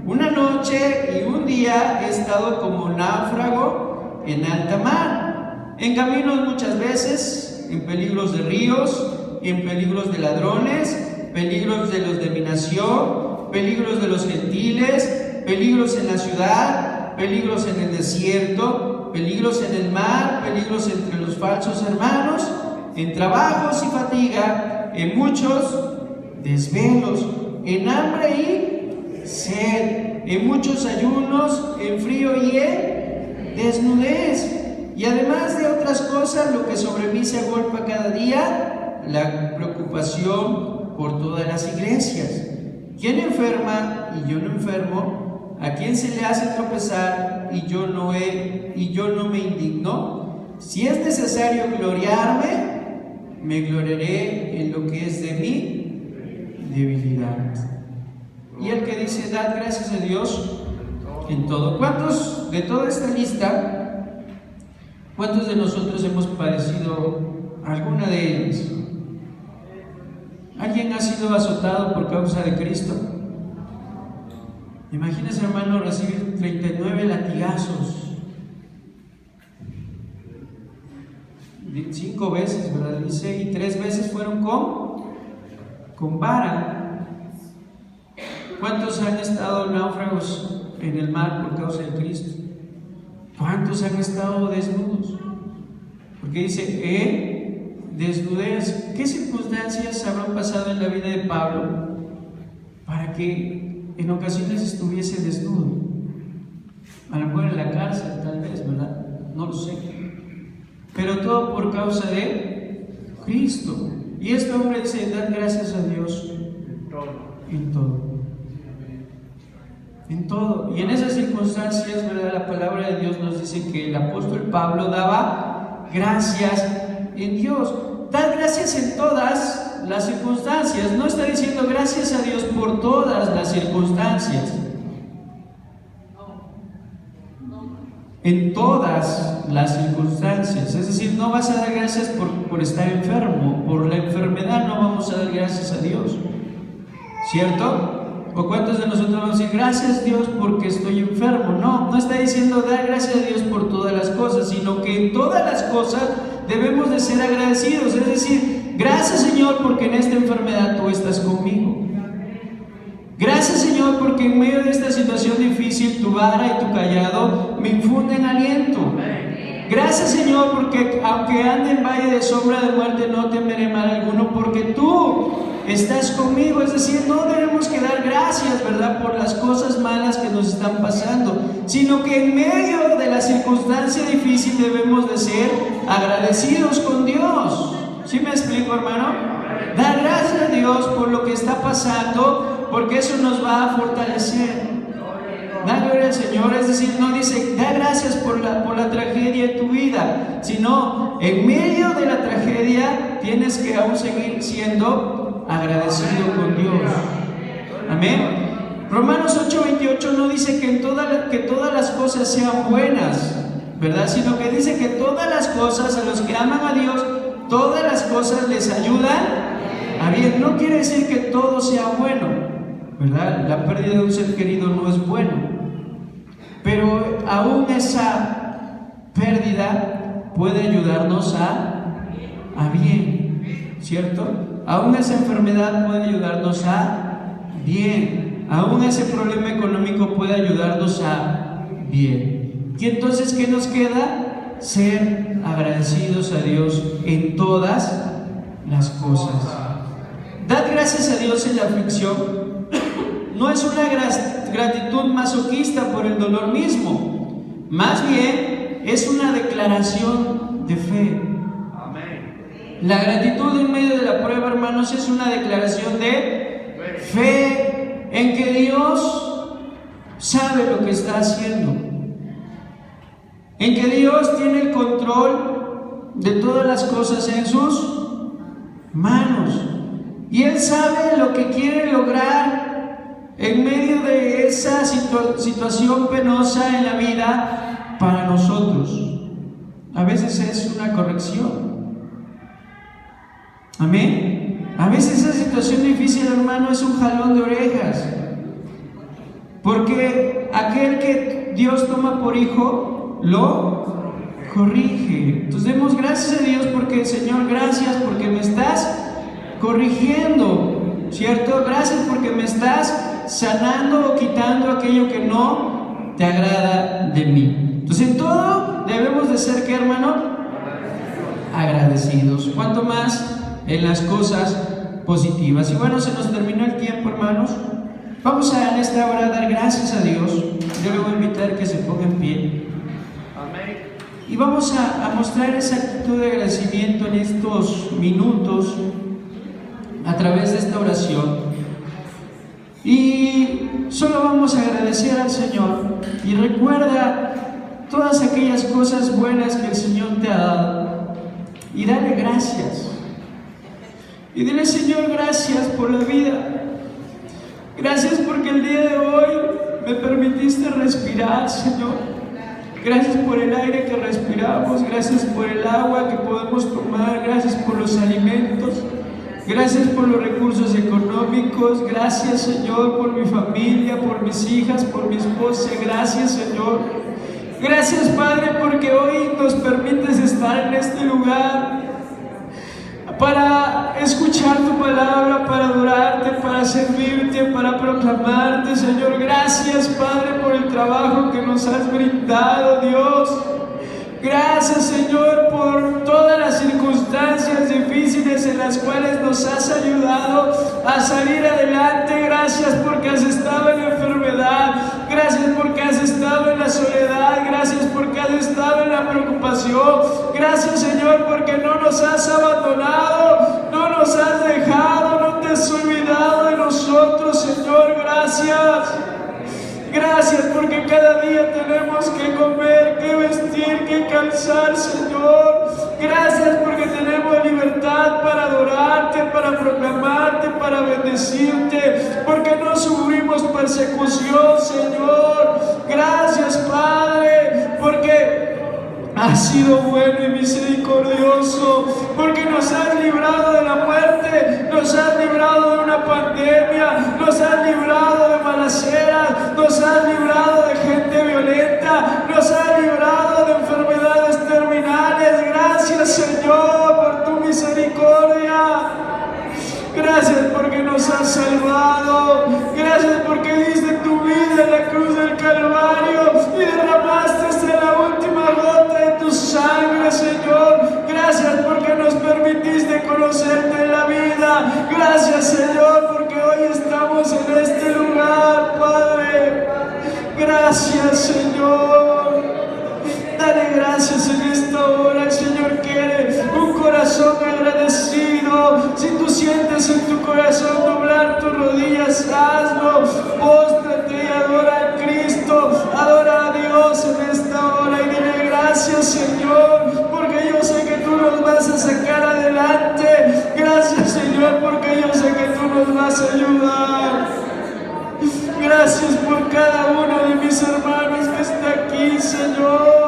Speaker 2: 1 noche y 1 día he estado como náufrago en alta mar, en caminos muchas veces, en peligros de ríos, en peligros de ladrones, peligros de los de mi nación, peligros de los gentiles, peligros en la ciudad, peligros en el desierto, peligros en el mar, peligros entre los falsos hermanos, en trabajos y fatiga, en muchos desvelos, en hambre y sed, en muchos ayunos, en frío y en desnudez. Y además de otras cosas, lo que sobre mí se agolpa cada día, la preocupación por todas las iglesias. ¿Quién enferma y yo no enfermo? ¿A quién se le hace tropezar y yo no me indigno? Si es necesario gloriarme, me gloriaré en lo que es de mi debilidad. Y el que dice: dad gracias a Dios en todo. ¿Cuántos de toda esta lista, cuántos de nosotros hemos padecido alguna de ellas? ¿Alguien ha sido azotado por causa de Cristo? Imagínese, hermano, recibir 39 latigazos. 5 veces, ¿verdad? Dice, y 3 veces fueron con vara. ¿Cuántos han estado náufragos en el mar por causa de Cristo? ¿Cuántos han estado desnudos? Porque dice, desnudez. ¿Qué circunstancias habrán pasado en la vida de Pablo para que en ocasiones estuviese desnudo? A lo mejor en la cárcel, tal vez, ¿verdad? No lo sé. Pero todo por causa de Cristo. Y este hombre dice, dar gracias a Dios en todo. En todo. Y en esas circunstancias, ¿verdad? La palabra de Dios nos dice que el apóstol Pablo daba gracias en Dios. Dar gracias en todas las circunstancias. No está diciendo gracias a Dios por todas las circunstancias. En todas las circunstancias. Es decir, no vas a dar gracias por estar enfermo. Por la enfermedad no vamos a dar gracias a Dios. ¿Cierto? ¿O cuántos de nosotros vamos a decir gracias Dios porque estoy enfermo? No, no está diciendo dar gracias a Dios por todas las cosas, sino que en todas las cosas debemos de ser agradecidos. Es decir, gracias Señor porque en esta enfermedad tú estás conmigo. Gracias Señor porque en medio de esta situación difícil tu vara y tu callado me infunden aliento. Gracias Señor porque aunque ande en valle de sombra de muerte no temeré mal alguno porque tú estás conmigo. Es decir, no debemos que dar gracias, ¿verdad?, por las cosas malas que nos están pasando, sino que en medio de la circunstancia difícil debemos de ser agradecidos con Dios. ¿Sí me explico, hermano? Dar gracias a Dios por lo que está pasando, porque eso nos va a fortalecer. Da gloria al Señor, es decir, no dice, da gracias por la tragedia de tu vida, sino en medio de la tragedia tienes que aún seguir siendo agradecido con Dios. Amén. Romanos 8:28 no dice que todas las cosas sean buenas, ¿verdad? Sino que dice que todas las cosas, a los que aman a Dios, todas las cosas les ayudan a bien. No quiere decir que todo sea bueno, ¿verdad? La pérdida de un ser querido no es bueno, pero aún esa pérdida puede ayudarnos a bien, ¿cierto? Aún esa enfermedad puede ayudarnos a bien. Aún ese problema económico puede ayudarnos a bien. Y entonces, ¿qué nos queda? Ser agradecidos a Dios en todas las cosas. Dad gracias a Dios en la aflicción. No es una gratitud masoquista por el dolor mismo. Más bien, es una declaración de fe. La gratitud en medio de la prueba, hermanos, es una declaración de fe en que Dios sabe lo que está haciendo, en que Dios tiene el control de todas las cosas en sus manos y Él sabe lo que quiere lograr en medio de esa situación penosa en la vida para nosotros. A veces es una corrección. Amén. A veces esa situación difícil, hermano, es un jalón de orejas, porque aquel que Dios toma por hijo lo corrige. Entonces demos gracias a Dios porque, Señor, gracias porque me estás corrigiendo, ¿cierto? Gracias porque me estás sanando o quitando aquello que no te agrada de mí. Entonces en todo debemos de ser, ¿qué, hermano? Agradecidos. ¿Cuánto más en las cosas positivas? Y bueno, se nos terminó el tiempo, hermanos. Vamos a en esta hora dar gracias a Dios. Yo le voy a invitar que se ponga en pie. Y vamos a mostrar esa actitud de agradecimiento en estos minutos a través de esta oración. Y solo vamos a agradecer al Señor. Y recuerda todas aquellas cosas buenas que el Señor te ha dado. Y dale gracias. Y dile, Señor, gracias por la vida. Gracias porque el día de hoy me permitiste respirar, Señor. Gracias por el aire que respiramos. Gracias por el agua que podemos tomar. Gracias por los alimentos. Gracias por los recursos económicos. Gracias, Señor, por mi familia, por mis hijas, por mi esposa. Gracias, Señor. Gracias, Padre, porque hoy nos permites estar en este lugar para escuchar tu palabra, para adorarte, para servirte, para proclamarte, Señor. Gracias, Padre, por el trabajo que nos has brindado, Dios. Gracias, Señor, por todas las circunstancias difíciles en las cuales nos has ayudado a salir adelante. Gracias porque has estado en la enfermedad. Gracias porque has estado en la soledad. Gracias porque has estado en la preocupación. compasión. Gracias, Señor, porque no nos has abandonado, no nos has dejado, no te has olvidado de nosotros, Señor. Gracias. Gracias porque cada día tenemos que comer, que vestir, que calzar, Señor. Gracias porque tenemos libertad para adorarte, para proclamarte, para bendecirte, porque no sufrimos persecución, Señor. Gracias, Padre, porque has sido bueno y misericordioso, porque nos has librado de la muerte, nos has librado de una pandemia, nos has librado de balaceras, nos has librado de gente violenta, nos has librado de enfermedades terminales. Gracias, Señor, por tu misericordia. Gracias porque nos has salvado. Gracias porque diste tu vida en la cruz del Calvario y derramaste hasta la última gota de tu sangre, Señor. Gracias porque nos permitiste conocerte en la vida. Gracias, Señor, porque hoy estamos en este lugar, Padre. Gracias, Señor. Dale gracias en esta hora. El Señor quiere un corazón agradecido. Si tú sientes en tu corazón doblar tus rodillas, hazlo. Póstrate y adora a Cristo. Adora a Dios en esta hora y dile gracias, Señor, porque yo sé que tú nos vas a sacar adelante. Gracias, Señor, porque yo sé que tú nos vas a ayudar. Gracias por cada uno de mis hermanos que está aquí, Señor.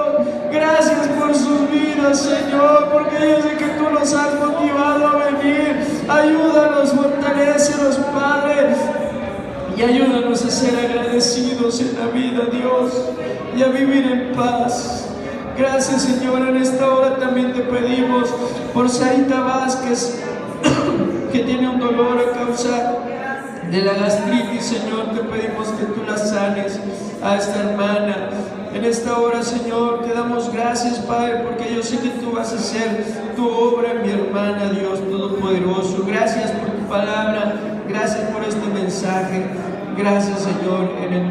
Speaker 2: Gracias por sus vidas, Señor, porque yo sé que tú los has motivado a venir. Ayúdanos, fortalécelos, Padre, y ayúdanos a ser agradecidos en la vida, Dios, y a vivir en paz. Gracias, Señor. En esta hora también te pedimos por Sarita Vázquez, que tiene un dolor a causa de la gastritis, Señor. Te pedimos que tú la sanes a esta hermana. En esta hora, Señor, te damos gracias, Padre, porque yo sé que tú vas a hacer tu obra en mi hermana, Dios Todopoderoso. Gracias por tu palabra, gracias por este mensaje. Gracias, Señor, en el nombre